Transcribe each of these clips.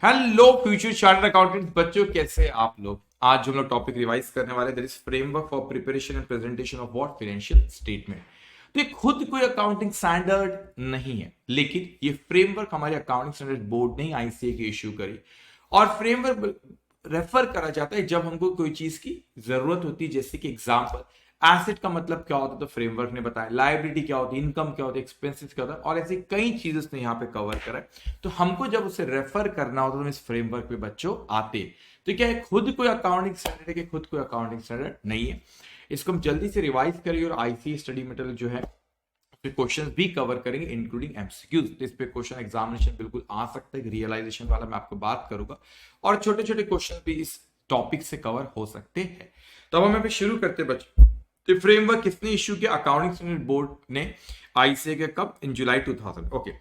Hello future chartered accountant बच्चों, कैसे हैं आप लोग। आज जो हम लोग टॉपिक रिवाइज करने वाले that is framework for preparation and presentation of what financial statement. तो ये खुद कोई अकाउंटिंग स्टैंडर्ड नहीं है, लेकिन ये फ्रेमवर्क हमारे अकाउंटिंग स्टैंडर्ड बोर्ड ने आईसीए की इश्यू करी। और फ्रेमवर्क रेफर करा जाता है जब हमको कोई चीज की जरूरत होती है, जैसे कि एग्जाम्पल एसेट का मतलब क्या होता है तो फ्रेमवर्क ने बताया, लायबिलिटी क्या होती है, इनकम क्या होती है, एक्सपेंसेस क्या होता है, और ऐसी कई चीजें उसने यहाँ पे कवर करा है। तो हमको जब उसे रेफर करना होता है तो हम इस फ्रेमवर्क पे बच्चों आते हैं। तो क्या है, खुद कोई अकाउंटिंग स्टैंडर्ड है कि खुद कोई अकाउंटिंग स्टैंडर्ड नहीं है। इसको हम जल्दी से रिवाइज करेंगे और आईसीए स्टडी मटेरियल जो है पे क्वेश्चन भी कवर करेंगे इंक्लूडिंग एमसीक्यूज। तो इस पे क्वेश्चन एग्जामिनेशन बिल्कुल आ सकता है, रियलाइजेशन वाला मैं आपको बात करूंगा, और छोटे छोटे क्वेश्चन भी इस टॉपिक से कवर हो सकते हैं। तो अब हम अभी शुरू करते हैं बच्चों। तो फ्रेमवर्क किसने इश्यू किया, अकाउंटिंग स्टैंडर्ड बोर्ड ने आईसीए के कब, इन जुलाई 2000। Okay,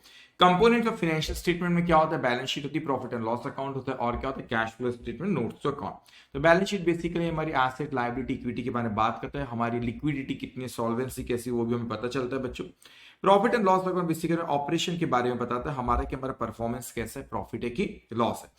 component of financial statement में क्या होता है, बैलेंस शीट होती है, प्रॉफिट एंड लॉस अकाउंट होता है, और क्या होता है cash flow statement, notes to account. तो बैलेंस शीट बेसिकली हमारी एसेट, लायबिलिटी, इक्विटी के बारे में बात करता है, हमारी लिक्विडिटी कितनी, सॉल्वेंसी कैसी, वो भी हमें पता चलता है बच्चों। Profit and loss account basically operation के बारे में बताता है, हमारा कि हमारा परफॉर्मेंस कैसा है, प्रॉफिट है कि लॉस है।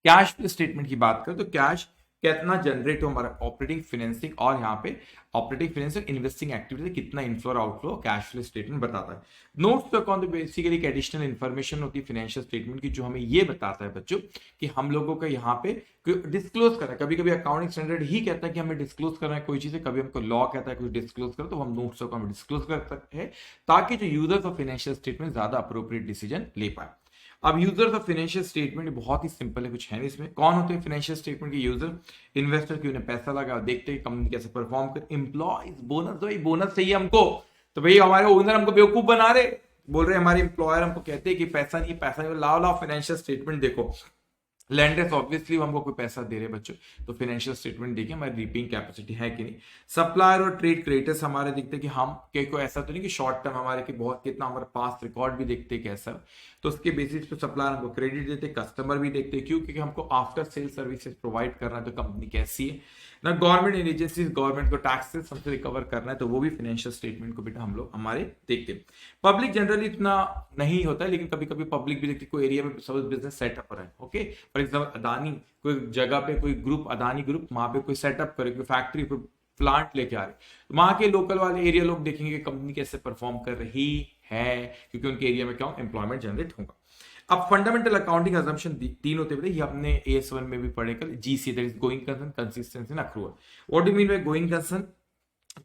कैश फ्लो स्टेटमेंट की बात करें तो कैश कितना जनरेट हो हमारा ऑपरेटिंग फाइनेंसिंग, और यहाँ पे ऑपरेटिंग फाइनेंसिंग इन्वेस्टिंग एक्टिविटी कितना इनफ्लो और आउटफ्लो कैश फ्लो स्टेटमेंट बताता है। नोट्स टू अकाउंट बेसिकली एक एडिशनल इन्फॉर्मेशन होती है फाइनेंशियल स्टेटमेंट की, जो हमें ये बताता है बच्चों कि हम लोगों का यहाँ पे डिस्क्लोज करना है। कभी कभी अकाउंटिंग स्टैंडर्ड ही कहता है कि हमें डिस्क्लोज करना है कोई चीज, कभी हमको लॉ कहता है कुछ डिस्क्लोज करो, तो हम नोट्स टू अकाउंट डिस्क्लोज कर सकते हैं ताकि जो यूजर्स ऑफ फाइनेंशियल स्टेटमेंट ज्यादा अप्रोप्रिएट डिसीजन ले पाए। अब यूजर्स ऑफ फाइनेंशियल स्टेटमेंट बहुत ही सिंपल है, कुछ है नहीं इसमें। कौन होते हैं फाइनेंशियल स्टेटमेंट के यूजर, इन्वेस्टर की उन्हें पैसा लगा, देखते हैं कंपनी कैसे परफॉर्म कर, एम्प्लॉयज बोनस, भाई बोनस चाहिए हमको, तो भाई हमारे ओनर हमको बेवकूफ बना रहे, बोल रहे हमारे एम्प्लॉयर हमको कहते हैं कि पैसा नहीं, पैसा नहीं, लाओ लाओ फाइनेंशियल स्टेटमेंट देखो। लैंडर्स ऑब्वियसली हमको कोई पैसा दे रहे बच्चों, तो फाइनेंशियल स्टेटमेंट देखिए हमारी रीपिंग कैपेसिटी है कि नहीं। सप्लायर और ट्रेड क्रेडिटर्स हमारे दिखते हैं कि हम कोई ऐसा तो नहीं कि शॉर्ट टर्म हमारे कि बहुत कितना हमारे पास रिकॉर्ड भी देखते हैं कैसा, तो उसके बेसिस पे सप्लायर हमको क्रेडिट देते, कस्टमर भी देखते हैं, क्यों, क्योंकि हमको आफ्टर सेल सर्विसेज प्रोवाइड करना है, तो कंपनी कैसी है ना। गवर्नमेंट एजेंसीज, गवर्नमेंट को टैक्सेस हमसे रिकवर करना है, तो वो भी फाइनेंशियल स्टेटमेंट को बेटा हम लोग हमारे देखते हैं। पब्लिक जनरली इतना नहीं होता है, लेकिन कभी कभी पब्लिक भी देखती है, कोई एरिया में सब बिजनेस सेटअप है, ओके। फॉर एग्जाम्पल अदानी कोई जगह पे कोई ग्रुप, अदानी ग्रुप वहां पे कोई सेटअप करे, कोई फैक्ट्री, कोई प्लांट लेके आ रहे, तो वहां के लोकल वाले एरिया लोग देखेंगे कि कंपनी कैसे परफॉर्म कर रही है, क्योंकि उनके एरिया में क्या एम्प्लॉयमेंट जनरेट होगा। अब फंडामेंटल अकाउंटिंग अजम्पशन तीन होते हैं, ये हमने AS1 में भी पढ़े कल, GC that is going concern, consistency and accrual. What do mean by going concern,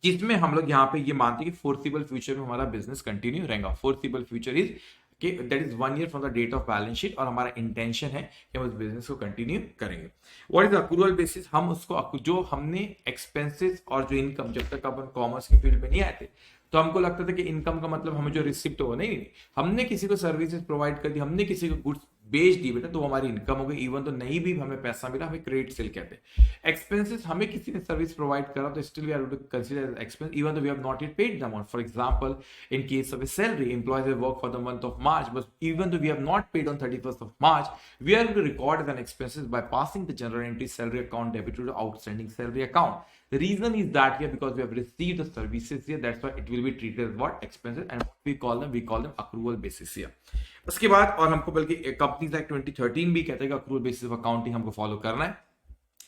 जिसमें हम लोग यहाँ पे ये मानते हैं कि फोर्सिबल फ्यूचर में हमारा बिजनेस कंटिन्यू रहेगा। फोर्सिबल फ्यूचर इज कि that is 1 year from the date of balance sheet, और हमारा इंटेंशन है कि हम उस बिजनेस को कंटिन्यू करेंगे। व्हाट इज अक्रूवल बेसिस, हम उसको जो हमने एक्सपेंसेस और जो इनकम, जब तक अपन कॉमर्स के फील्ड में नहीं आए थे तो हमको लगता था कि इनकम का मतलब हमें जो रिसिप्ट हो, नहीं, हमने किसी को सर्विसेज प्रोवाइड कर दी, हमने किसी को गुड्स बेच दी बेटा, तो हमारी इनकम हो गई। इवन तो नहीं भी हमें पैसा मिला, हमें क्रेडिट सेल कहते हैं। एक्सपेंसेस, हमें किसी ने सर्विस प्रोवाइड करा तो still we are to consider as expense even though we have not yet paid the amount. For example, in case of a salary, employees have worked for the month of March, but even though we have not paid on 31st of March, we are going to record as an expenses by passing the general entry salary account debit to the outstanding salary account. The reason is that here because we have received the services here, that's why it will be treated as what expenses, and what we call them accrual basis here. उसके बाद और हमको बल्कि companies act 2013 भी कहते हैं कि accrual basis of accounting हमको फॉलो करना है।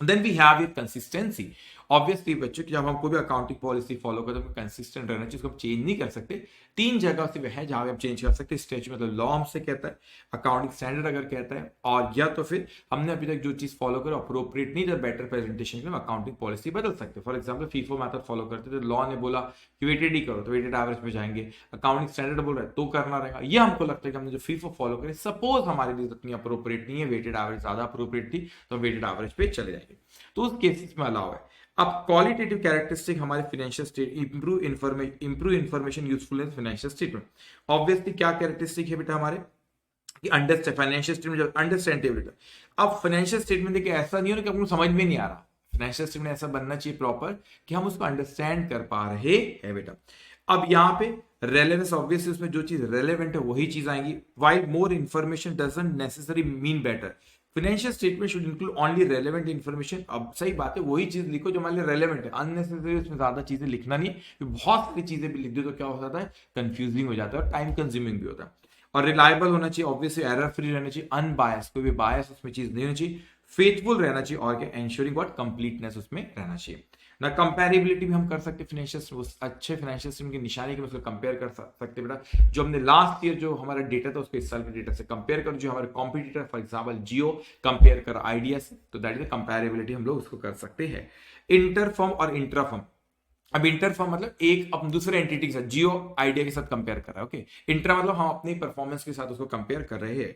देन वी हैव ये कंसिस्टेंसी। ऑब्वियसली बच्चों कि जब हम कोई भी अकाउंटिंग पॉलिसी फॉलो करते हैं, कंसिस्टेंट रहना चाहिए, उसको हम चेंज नहीं कर सकते। तीन जगह से वह है जहां हम चेंज कर सकते हैं, स्टेज मतलब लॉ हमसे कहता है, अकाउंटिंग स्टैंडर्ड अगर कहता है, और या तो फिर हमने अभी तक जो चीज फॉलो करो अप्रोप्रिएट नहीं, तो बेटर प्रेजेंटेशन के लिए अकाउंटिंग पॉलिसी बदल सकते हैं। For example FIFO method follow करते थे, लॉ ने बोला कि वेटेड ही करो, तो वेटेड एवरेज पे जाएंगे। अकाउंटिंग स्टैंडर्ड बोल रहा है तो करना रहेगा। ये हमको लगता है कि हमने जो फीफो फॉलो करें, सपोज हमारे लिए इतनी अप्रोप्रिएट नहीं है, वेटेड एवरेज ज्यादा अप्रोप्रिएट थी, तो वेटेड एवरेज पे चले जाएंगे, तो उस केसेस में अलाउ है। अब क्वालिटेटिव कैरेक्टरिस्टिक हमारे financial state, improve information usefulness financial statement. Obviously क्या कैरेक्टरिस्टिक है बेटा हमारे कि अंडरस्टैंड, फाइनेंशियल स्टेटमेंट अंडरस्टैंडेबिलिटी। अब फाइनेंशियल स्टेटमेंट देखिए ऐसा नहीं हो कि आपको समझ में नहीं आ रहा, फाइनेंशियल स्टेटमेंट ऐसा बनना चाहिए प्रॉपर कि हम उसको अंडरस्टैंड कर पा रहे हैं बेटा। अब यहाँ पे रेलेवेंस, ऑब्वियसली उसमें जो चीज रेलेवेंट है वही चीज आएंगी। While more information doesn't necessary mean better, financial statement should include only relevant information. अब सही बात है, वही चीज लिखो जो हमारे लिए रेलेवेंट है, अननेसेसरी उसमें ज्यादा चीजें लिखना नहीं, बहुत सारी चीजें भी लिख दो तो क्या हो जाता है, कंफ्यूजिंग हो जाता है और टाइम कंज्यूमिंग भी होता है। और रिलायबल होना चाहिए, ऑब्वियसली एरर फ्री रहना चाहिए, अनबायस, कोई भी बायस उसमें चीज नहीं होनी चाहिए, फेथफुल रहना चाहिए और क्या एंश्योरिंग व्हाट कंप्लीटनेस उसमें रहना चाहिए ना। कंपेरेबिलिटी भी हम कर सकते हैं फाइनेंशियल, अच्छे फाइनेंशियल स्टेटमेंट की निशानी के उसको कंपेयर कर सकते हैं बेटा, जो हमने लास्ट ईयर जो हमारा डेटा था उसको इस साल के डेटा से कंपेयर करो, जो हमारे competitor for example Jio compare कर आइडिया से, तो दैट इज कंपेरेबिलिटी हम लोग उसको कर सकते हैं। इंटरफर्म और इंट्राफर्म, अब इंटरफर्म मतलब एक अब दूसरे एंटिटी के साथ, जियो आइडिया के साथ कंपेयर कर रहा है, ओके। इंट्रा मतलब हम अपनी परफॉर्मेंस के साथ उसको कंपेयर कर रहे हैं।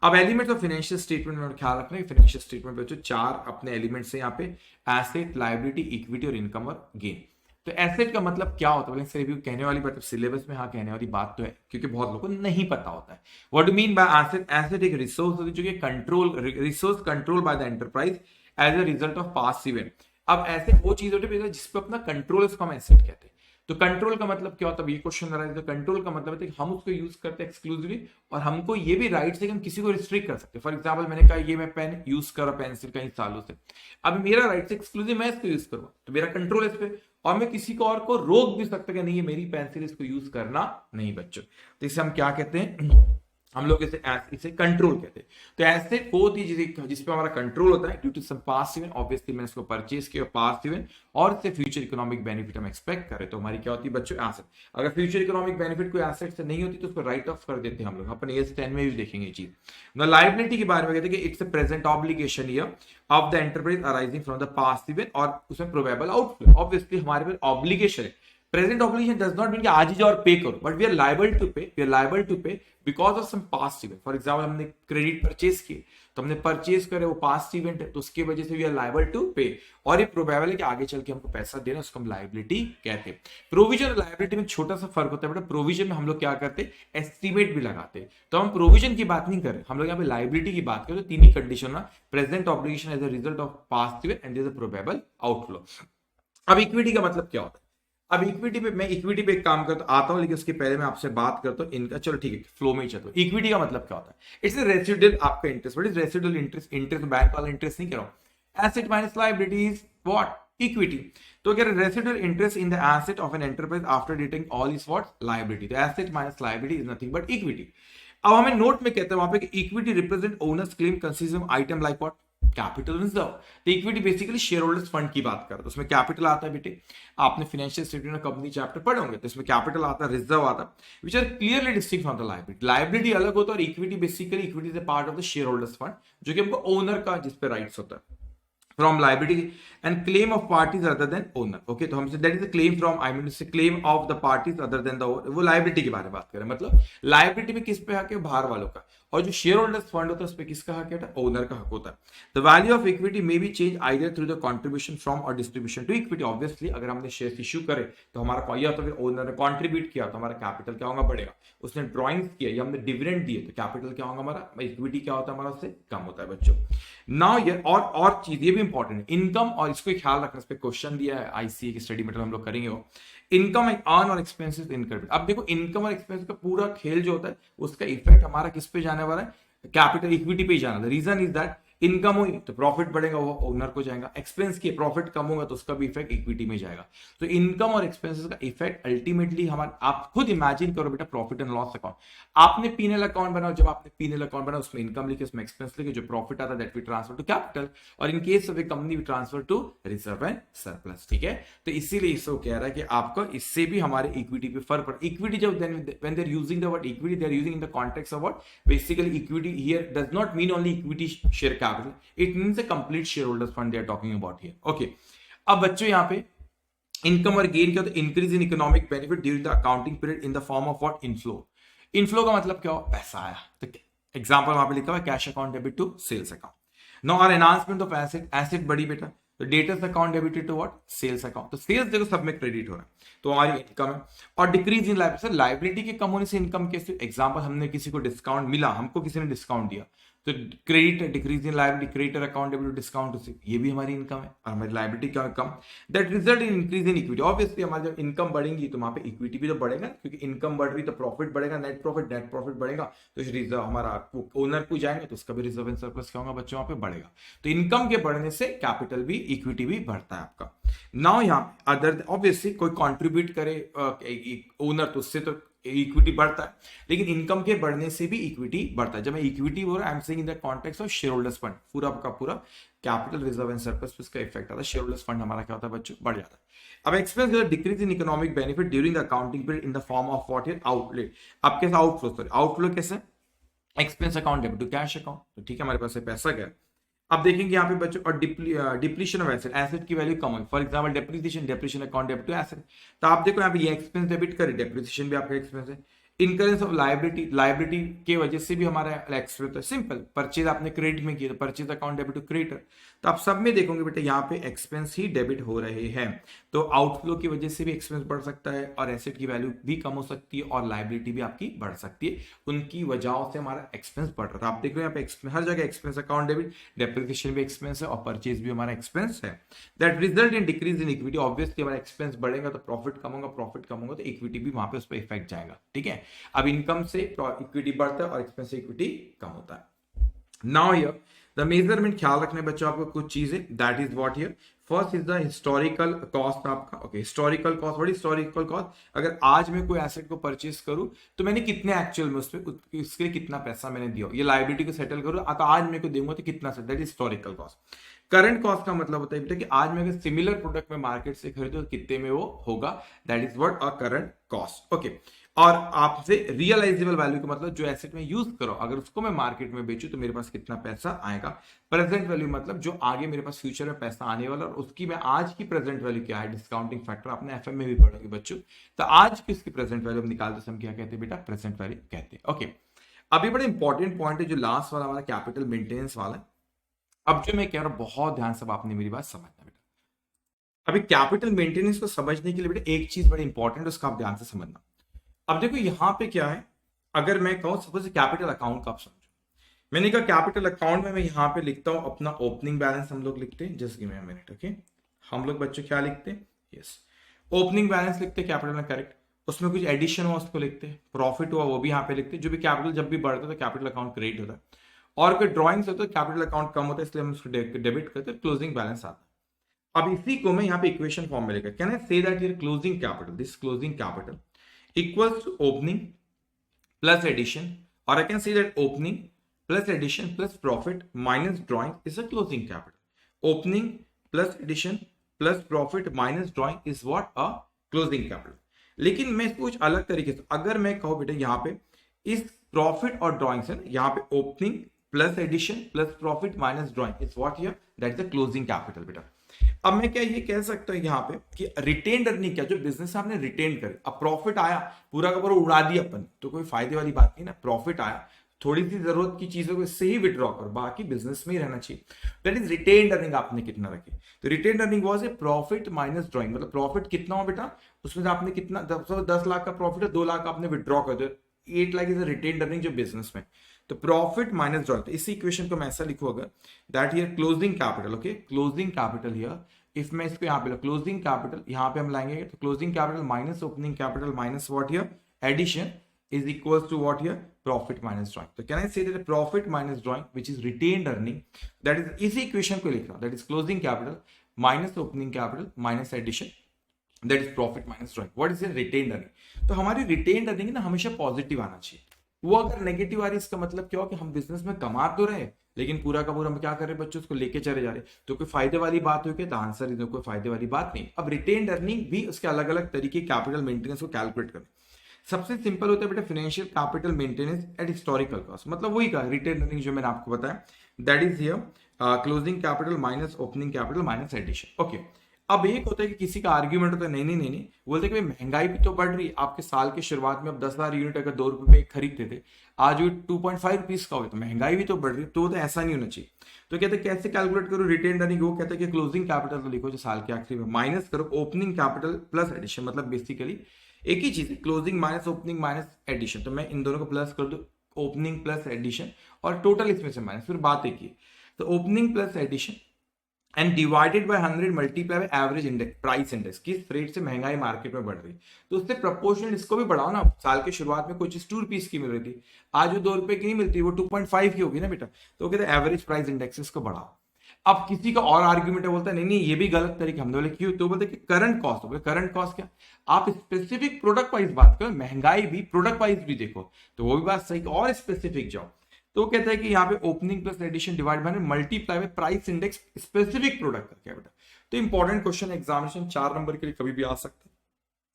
अब एलिमेंट्स ऑफ फाइनेंशियल स्टेटमेंट में ख्याल रखना है, फाइनेंशियल स्टेटमेंट पे जो चार अपने एलिमेंट्स हैं यहाँ पे, एसेट, लायबिलिटी, इक्विटी और इनकम और गेन। तो एसेट का मतलब क्या होता है, रिव्यू कहने वाली बात सिलेबस में हाँ कहने वाली बात तो है, क्योंकि बहुत लोगों को नहीं पता होता है what do mean by asset. Asset एक रिसोर्स होती है जो कि control, resource control by the enterprise as a result of past event. अब ऐसे वो चीज होती है जिसपे अपना कंट्रोल, इसको हम एसेट कहते हैं। तो कंट्रोल का मतलब क्या होता है, ये क्वेश्चन आ रहा है, तो कंट्रोल का मतलब है कि हम उसको यूज करते हैं एक्सक्लूसिवली, और हमको ये भी राइट है कि हम किसी को रिस्ट्रिक्ट कर सकते हैं। फॉर एग्जांपल मैंने कहा ये मैं पेन यूज कर रहा, पेंसिल कई सालों से, अब मेरा राइट से एक्सक्लूसिव मैं इसको यूज करूँ, तो मेरा कंट्रोल इस पे, और मैं किसी को और को रोक भी सकता कि नहीं ये मेरी पेंसिल, इसको यूज करना नहीं बच्चों। तो इसे हम क्या कहते हैं, हम लोग इसे कंट्रोल कहते हैं। तो ऐसे वो थी जिसपे हमारा कंट्रोल होता है due to some past event, obviously मैंने इसको परचेज किया पास्ट इवेंट, और इससे फ्यूचर इकोनॉमिक बेनिफिट हम एक्सपेक्ट करें, तो हमारी क्या होती है बच्चों, एसेट। अगर फ्यूचर इकोनॉमिक बेनिफिट कोई एसेट से नहीं होती तो उसको राइट ऑफ कर देते हैं हम लोग, अपने एज 10 में भी देखेंगे ये चीज। लायबिलिटी के बारे में कहते हैं कि it's a present obligation year of the enterprise arising from the past event, और उसमें प्रोबेबल आउटफ्लो, ऑब्वियसली हमारे पास ऑब्लिगेशन है। Present obligation does not mean कि आज ही जाओ और पे करो, but we are liable to pay, we are liable to pay because of some past event. For example हमने क्रेडिट परचेज किए, तो हमने परचेज करे, वो पास्ट इवेंट है, तो उसकी वजह से वी आर लायबल टू पे, और ये प्रोबेबल है कि आगे चल के हमको पैसा देना, उसको हम लायबिलिटी कहते हैं। प्रोविजन और लायबिलिटी में छोटा सा फर्क होता है बेटा, प्रोविजन में हम लोग क्या करते हैं, एस्टिमेट भी लगाते हैं, तो हम प्रोविजन की बात नहीं कर रहे, हम लोग यहाँ पे लायबिलिटी की बात करें। तो तीन ही कंडीशन ना, present obligation as a result of past event and is a probable outflow. अब इक्विटी का मतलब क्या होता है, अब इक्विटी पे मैं इक्विटी पे एक काम करता आता हूं, लेकिन उसके पहले मैं आपसे बात करता हूं इनका, चलो ठीक है फ्लो में ही चलता हूं। इक्विटी का मतलब क्या होता है, इट्स रेसिडुअल आपका interest, what is residual interest, interest bank वाला इंटरेस्ट नहीं कह रहा हूं, asset minus liability is what, equity. तो अगर residual interest in the asset of an enterprise after deducting all is what, liability. तो asset minus liability is nothing but equity. अब हमें नोट में कहते हैं वहां पे कि equity represent owners claim consist item like what, capital reserve. तो equity basically share holders fund की बात करता है, उसमें कैपिटल आता है बेटे, आपने फाइनेंशियल स्टेटमेंट कंपनी चैप्टर पढ़े होंगे, तो इसमें कैपिटल आता है, रिजर्व आता है, which are clearly distinct from the liability. Liability अलग होता है, और equity basically, equity is a part of the share holders fund, जो कि हमको ओनर का जिस पे राइट्स होता है, from liability and claim of parties other than owner, okay। तो हमसे that is a claim from, I mean it's a claim of the parties other than the owner, वो liability के बारे में बात करें, मतलब liability में किस पे हक है, बाहर वालों का, और जो शेयर होल्डर्स फंड होता है उस पे किसका हक है, ओनर का हक होता है। The value of equity may be change either through the contribution from और डिस्ट्रीब्यूशन टू इक्विटी। ऑब्वियसली अगर हमने शेयर इश्यू करे तो हमारा या तो फिर ओनर ने कंट्रीब्यूट किया तो हमारा कैपिटल क्या होगा, बढ़ेगा, उसने ड्रॉइंग्स किया या हमने डिविडेंड दिए तो कैपिटल क्या होगा हमारा, इक्विटी क्या होता है हमारा, उससे कम होता है बच्चों। नाउ ये और चीज ये भी इंपॉर्टेंट है, इनकम, और इसको ख्याल रखना, इस पे क्वेश्चन दिया है आईसीए की स्टडी मटेरियल हम लोग करेंगे वो, इनकम अर्न और एक्सपेंसेस इनकम। अब देखो इनकम और एक्सपेंसेस का पूरा खेल जो होता है उसका इफेक्ट हमारा किस पे जाने वाला है, कैपिटल इक्विटी पे ही जाना। रीजन इज दैट इनकम हुई तो प्रॉफिट बढ़ेगा, वो ओनर को जाएगा, एक्सपेंस किए प्रॉफिट कम होगा तो उसका भी इफेक्ट इक्विटी में जाएगा। तो इनकम और एक्सपेंसेस का इफेक्ट अल्टीमेटली हमारा, आप खुद इमेजिन करो बेटा, प्रॉफिट एंड लॉस अकाउंट आपने पीएनएल अकाउंट बनाओ, जब आपने पीएनएल अकाउंट बनाओ उसमें इनकम लिखे, उसमें एक्सपेंस लिखे, जो प्रॉफिट आता है that we transfer to capital, और in case of a company we transfer to reserve and surplus, ठीक है। तो इसीलिए इसको कह रहा है कि आपका इससे भी हमारे इक्विटी पे फर्क पड़ता है। इक्विटी जब when they are using the word equity, they are using in the context of what, basically equity here does not mean only equity share capital, it means a complete shareholders fund they are talking about here, okay। अब बच्चों यहाँ पे income और gain क्या होता है, increase in economic benefit during the accounting period in the form of what, inflow. Inflow का मतलब क्या हो, पैसा आया, तो एग्जांपल वहां पे लिखा हुआ है cash account debit to sales account. No और एनहांसमेंट ऑफ एसेट, एसेट बड़ी बेटा, तो debtors account debited to what, sales account, तो सेल्स देखो सब में क्रेडिट हो रहा है, तो हमारी इनकम है। और डिक्रीज इन लायबिलिटी, लायबिलिटी के कम होने से इनकम कैसे, एग्जांपल हमने किसी को डिस्काउंट मिला, हमको किसी ने डिस्काउंट दिया, तो credit decrease in liability, creditor account debit discount से, ये भी हमारी इनकम है, और हमारी लायबिलिटी क्या कम, that result in increase in equity. Obviously हमारी जब इनकम बढ़ेगी तो वहां पे इक्विटी भी तो बढ़ेगा, क्योंकि इनकम बढ़ रही तो प्रॉफिट बढ़ेगा, नेट प्रॉफिट बढ़ेगा, तो रिजर्व हमारा ओनर को जाएंगे तो उसका भी रिजर्व एंड सरप्लस क्या होगा बच्चों, वहां पे बढ़ेगा। तो इनकम के बढ़ने से कैपिटल भी, इक्विटी भी बढ़ता है आपका। नाउ यहाँ अदर ऑब्वियसली कोई कॉन्ट्रीब्यूट करे ओनर, तो उससे तो इक्विटी बढ़ता है, लेकिन इनकम के बढ़ने से भी इक्विटी बढ़ता है। जब मैं इक्विटी बोल रहा हूं, I am saying in the context of share holders fund, पूरा का पूरा कैपिटल रिजर्व एंड सरप्लस पे इसका इफेक्ट आता है। शेयर होल्डर्स फंड हमारा क्या होता है बच्चों, बढ़ जाता है। अब expense decrease in economic benefit during the accounting period in the form of what here outlay. अब कैसे आउटफ्लो, सॉरी आउटफ्लो कैसे, expense account debit to cash account, तो ठीक है हमारे पास पैसा गया। अब देखेंगे यहाँ पे बच्चों, और डिप्लीशन ऑफ एसेट, एसेट की वैल्यू कम है, for example depreciation account debit to asset, तो आप देखो यहाँ पे ये एक्सपेंस डेबिट करे, डेप्रिसिएशन भी आपका एक्सपेंस है। इनकरेंस ऑफ लाइबिलिटी की वजह से भी हमारा एक्सपेंस होता है, सिंपल, परचेज आपने क्रेडिट में किया तो purchase account debit to creditor, तो आप सब में देखोगे बेटा यहाँ पे एक्सपेंस ही डेबिट हो रहे हैं, तो आउटफ्लो की वजह से भी एक्सपेंस बढ़ सकता है, और एसेट की वैल्यू भी कम हो सकती है, और लाइबिलिटी भी आपकी बढ़ सकती है, उनकी वजहों से हमारा एक्सपेंस बढ़ रहा है। आप देख रहे हो यहाँ पे हर जगह एक्सपेंस अकाउंट डेबिट, डेप्रिसिएशन भी एक्सपेंस है, और परचेज भी हमारा एक्सपेंस है। That result in decrease in equity, obviously हमारा एक्सपेंस बढ़ेगा तो प्रॉफिट कम होगा, प्रॉफिट कम होगा तो इक्विटी भी वहां पे उस पर इफेक्ट जाएगा, ठीक है। अब इनकम से इक्विटी बढ़ता है और एक्सपेंस से इक्विटी कम होता है। नाउ हियर द मेजरमेंट, ख्याल रखने बच्चों आपको कुछ चीजें, that is what here, first is the historical cost आपका, okay historical cost, what is historical cost, अगर आज मैं कोई एसेट को परचेज करूं तो मैंने कितने एक्चुअल में उसके कितना पैसा मैंने दिया, ये लायबिलिटी को सेटल करूं तो आज मेरे को दूंगा तो कितना, that is historical cost. Current cost का मतलब होता है बेटा कि आज मैं अगर सिमिलर प्रोडक्ट में मार्केट से खरीदूं तो कितने में वो होगा, that is what a current cost, okay. और आपसे रियलाइजेबल वैल्यू का मतलब जो एसेट में यूज करो, अगर उसको मैं मार्केट में बेचूं तो मेरे पास कितना पैसा आएगा। प्रेजेंट वैल्यू मतलब जो आगे मेरे पास फ्यूचर में पैसा आने वाला, और उसकी मैं आज की प्रेजेंट वैल्यू क्या है, डिस्काउंटिंग फैक्टर आपने एफएम में भी पढ़ोगे बच्चों, तो आज की उसकी प्रेजेंट वैल्यू हम निकालते समय क्या कहते हैं बेटा, प्रेजेंट वैल्यू कहते हैं, ओके। अभी बड़ा इंपॉर्टेंट पॉइंट है जो लास्ट वाला हमारा कैपिटल मेंटेनेंस वाला है। अब जो मैं कह रहा हूं बहुत ध्यान से आपने मेरी बात समझना बेटा, अभी कैपिटल मेंटेनेंस को समझने के लिए बेटा एक चीज बड़ी इंपॉर्टेंट है, उसका आप ध्यान से समझना। अब देखो यहां पे क्या है, अगर मैं कहूं सपोज कैपिटल अकाउंट का आप समझो, मैंने कहा कैपिटल अकाउंट में मैं यहां पे लिखता हूं अपना ओपनिंग बैलेंस, हम लोग लिखते हैं, just give me a minute, okay. हम लोग बच्चों क्या लिखते हैं, यस ओपनिंग बैलेंस लिखते हैं कैपिटल में, करेक्ट। उसमें कुछ एडिशन हुआ उसको लिखते हैं, प्रॉफिट हुआ वो भी यहाँ पे लिखते हैं, जो भी कैपिटल जब भी बढ़ता है तो कैपिटल अकाउंट क्रिएट होता है, और कोई ड्रॉइंग्स होता है कैपिटल अकाउंट कम होता है इसलिए हम उसको डेबिट करते हैं, क्लोजिंग बैलेंस आता है। अब इसी को मैं यहाँ पे इक्वेशन फॉर्म में लिखा, can I say that here closing capital, this closing capital equals to opening plus addition, or I can say that opening plus addition plus profit minus drawing is a closing capital. Opening plus addition plus profit minus drawing is what a closing capital. लेकिन मैं इसको कुछ अलग तरीके से अगर मैं कहूं बेटा यहाँ पे इस प्रॉफिट और ड्रॉइंग से यहाँ पे opening plus addition plus profit minus drawing is what here, that is the closing capital बेटा। अब मैं क्या ये कह सकता हूं यहाँ पे कि रिटेन अर्निंग क्या, जो बिजनेस आपने रिटेन करे, अब प्रॉफिट आया पूरा का पूरा उड़ा दिया अपन तो कोई फायदे वाली बात नहीं ना, प्रॉफिट आया थोड़ी सी जरूरत की चीजों को इससे ही विड्रॉ करो, बाकी बिजनेस में ही रहना चाहिए, दैट इज रिटेन अर्निंग आपने कितना रखी, तो retain earning was a profit minus drawing, मतलब प्रॉफिट कितना हो बेटा, उसमें से आपने कितना 10 लाख का प्रॉफिट है, 2 लाख आपने विड्रॉ कर दिया, 8 लाख इज रिटेन अर्निंग जो बिजनेस में, तो प्रॉफिट माइनस ड्रॉइंग, तो इसी इक्वेशन को मैं ऐसा लिखूं अगर that here closing capital, okay closing capital here, if मैं इसको यहाँ पे क्लोजिंग कैपिटल यहाँ पे हम लाएंगे तो closing capital minus opening capital minus what here addition is equals to what here, profit minus drawing. So can I say that the profit minus drawing which is retained earning, that is इसी equation को लिख रहा हूं, that is closing capital minus opening capital minus addition, that is profit minus drawing. What is the retained earning? तो हमारी retained earning ना हमेशा positive आना चाहिए, वो अगर नेगेटिव आ रही इसका मतलब क्या हो कि हम बिजनेस में कमा तो रहे लेकिन पूरा का पूरा हम क्या कर रहे हैं बच्चों, उसको लेके चले जा रहे, तो कोई फायदे वाली बात हो, तो आंसर इज कोई फायदे वाली बात नहीं। अब रिटेन्ड अर्निंग भी उसके अलग अलग तरीके कैपिटल मेंटेनेंस को कैलकुलेट करें, सबसे सिंपल होता है बेटा financial capital maintenance at historical cost, मतलब वही का रिटेन अर्निंग जो मैंने आपको बताया, that is here closing capital minus opening capital minus addition, okay. अब एक होता है कि किसी का आर्ग्यूमेंट होता है नहीं बोलते कि महंगाई भी तो बढ़ रही है, आपके साल की शुरुआत में अब 10,000 यूनिट अगर 2 रुपए में खरीदते थे, आज वो 2.5 रुपीज का हो, तो महंगाई भी तो बढ़ रही है, तो ऐसा नहीं होना चाहिए। तो कहते हैं कैसे कैलकुलेट करो रिटेन अर्निंग, वो कहते हैं कि क्लोजिंग कैपिटल तो लिखो जो साल के आखिरी में, माइनस करो ओपनिंग कैपिटल प्लस एडिशन, मतलब बेसिकली एक ही चीज है, closing minus opening minus addition, तो मैं इन दोनों को प्लस कर दूं, ओपनिंग प्लस एडिशन और टोटल इसमें से माइनस, फिर बात एक ही, तो opening plus addition and divided by 100 multiply by average index price index, किस रेट से महंगाई मार्केट में बढ़ रही, तो उससे प्रोपोर्शनल इसको भी बढ़ाओ ना। साल के शुरुआत में कोई चीज 2 रुपीज की मिल रही थी, आज वो 2 रुपए की नहीं मिलती, वो 2.5 की होगी ना बेटा, तो कहते हैं एवरेज प्राइस इंडेक्स इसको बढ़ाओ। अब किसी का और आर्ग्यूमेंट है, बोलता है नहीं नहीं ये भी गलत तरीका, हमने बोले क्यों, तो बोलते कि करंट कॉस्ट, बोले करंट कॉस्ट क्या, आप स्पेसिफिक प्रोडक्ट वाइज बात करो, महंगाई भी प्रोडक्ट वाइज भी देखो, तो वो भी बात सही, और स्पेसिफिक जाओ। तो कहता है कि यहाँ पे opening plus addition divide by multiply by price index specific product का क्या बेटा। तो इंपॉर्टेंट क्वेश्चन एग्जामिनेशन 4 नंबर के लिए कभी भी आ सकता है,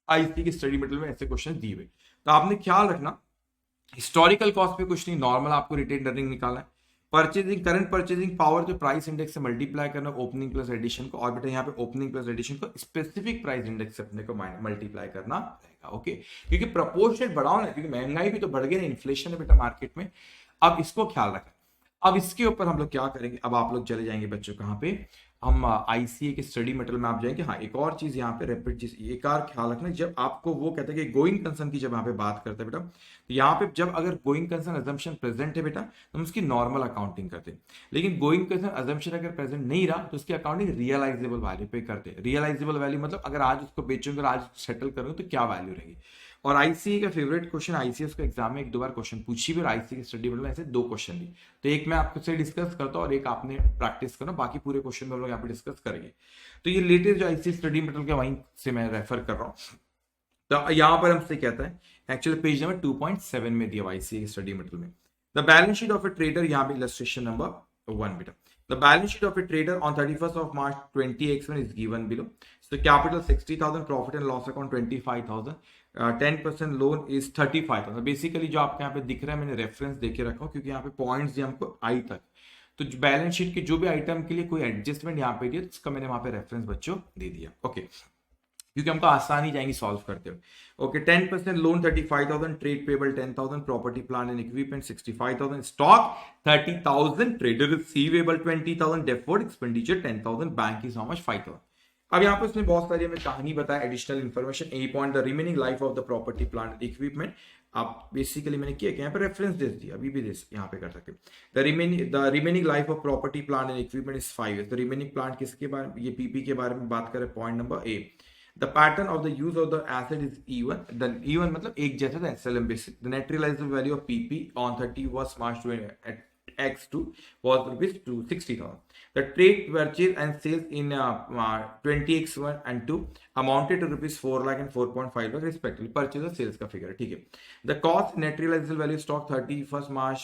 आईसी की स्टडी मटेरियल में ऐसे क्वेश्चन दिए हुए। तो आपने ख्याल रखना हिस्टोरिकल कॉस्ट पे कुछ नहीं, नॉर्मल आपको रिटेन अर्निंग निकालना है। परचेजिंग करंट परचेजिंग पावर जो प्राइस इंडेक्स से मल्टीप्लाई करना ओपनिंग प्लस एडिशन को, और बेटा यहाँ पे ओपनिंग प्लस एडिशन को स्पेसिफिक प्राइस इंडेक्स से अपने को मल्टीप्लाई करना रहेगा। ओके, क्योंकि प्रपोर्शनेट बढ़ाओ ना, क्योंकि महंगाई भी तो बढ़ गई ना, इन्फ्लेशन है बेटा मार्केट में। अब इसको ख्याल रखना। अब इसके ऊपर हम लोग क्या करेंगे, अब आप लोग चले जाएंगे बच्चों कहाँ पे, हम आईसीए के स्टडी मटेरियल में आप जाएंगे। हाँ, एक और चीज यहाँ पे रेपिड चीज, एक और ख्याल रखना, जब आपको वो कहते हैं कि गोइंग कंसर्न की जब यहाँ पे बात करते हैं बेटा, तो यहाँ पे जब अगर गोइंग कंसर्न अजम्पशन प्रेजेंट है बेटा, तो हम उसकी नॉर्मल अकाउंटिंग करते हैं। लेकिन गोइंग कंसर्न अजम्पशन अगर प्रेजेंट नहीं रहा, तो उसकी अकाउंटिंग रियलाइजेबल वैल्यू पे करते हैं। रियलाइजेबल वैल्यू मतलब अगर आज उसको बेचूंगे और आज सेटल करूंगा तो क्या वैल्यू रहेगी। और आईसीए का फेवरेट क्वेश्चन, आईसीएस को एग्जाम में 1-2 बार क्वेश्चन पूछी भी, और आईसीए की स्टडी में ऐसे 2 क्वेश्चन दी। तो एक मैं आपसे डिस्कस करता हूँ और एक आपने प्रैक्टिस करना, बाकी पूरे क्वेश्चन में हम लोग यहाँ पे डिस्कस करेंगे। तो ये लेटेस्ट जो आईसीए स्टडी मटेरियल के वहीं से मैं रेफर कर रहा हूँ। तो यहाँ पर हमसे कहता है, एक्चुअली पेज नंबर 2.7 में दिया आईसीए की स्टडी मटेरियल में, the balance sheet of A trader, यहाँ पे इलस्ट्रेशन नंबर 1 बेटा। The balance sheet of a trader on 31st of March 2021 is given below. So capital 60,000, profit and loss account 25,000, 10% loan is 35,000. Basically जो आपके यहाँ पे दिख रहा है, मैंने रेफरेंस देके रखा हूँ क्योंकि यहाँ पे पॉइंट्स दिए हमको आई तक। तो बैलेंस शीट के जो भी आइटम के लिए कोई एडजस्टमेंट यहाँ पे दिया, तो उसका मैंने वहां पे रेफरेंस बच्चों दे दिया। ओके, क्योंकि हमको आसानी जाएंगी सॉल्व करते हुए। Okay, 10% loan 35,000, trade payable 10,000, property plant and equipment 65,000, stock 30,000, trader receivable 20,000, deferred expenditure 10,000, bank is how much 5,000। अब यहाँ पे उसने बहुत सारी हमें कहानी बताया, additional information. A point, the remaining life of the property plant equipment. आप बेसिकली मैंने किया कि यहाँ पे रेफरेंस दे दिया, अभी भी यहाँ पे कर सकते हैं। The remaining life of property plant and equipment is 5 years। The remaining plant किसके बारे में, ये पीपी के बारे में बात करें। Point number A, the pattern of the use of the asset is even, the even मतलब एक जैसा था SLM basis। the net realizable value of PP on 31st March 20 at X2 was rupees 260,000। the trade purchase and sales in 20X1 and 2 amounted to rupees 4 lakh and 4.5 lakh respectively। purchase और sales का figure है, ठीक है। the cost net realizable value stock 31st March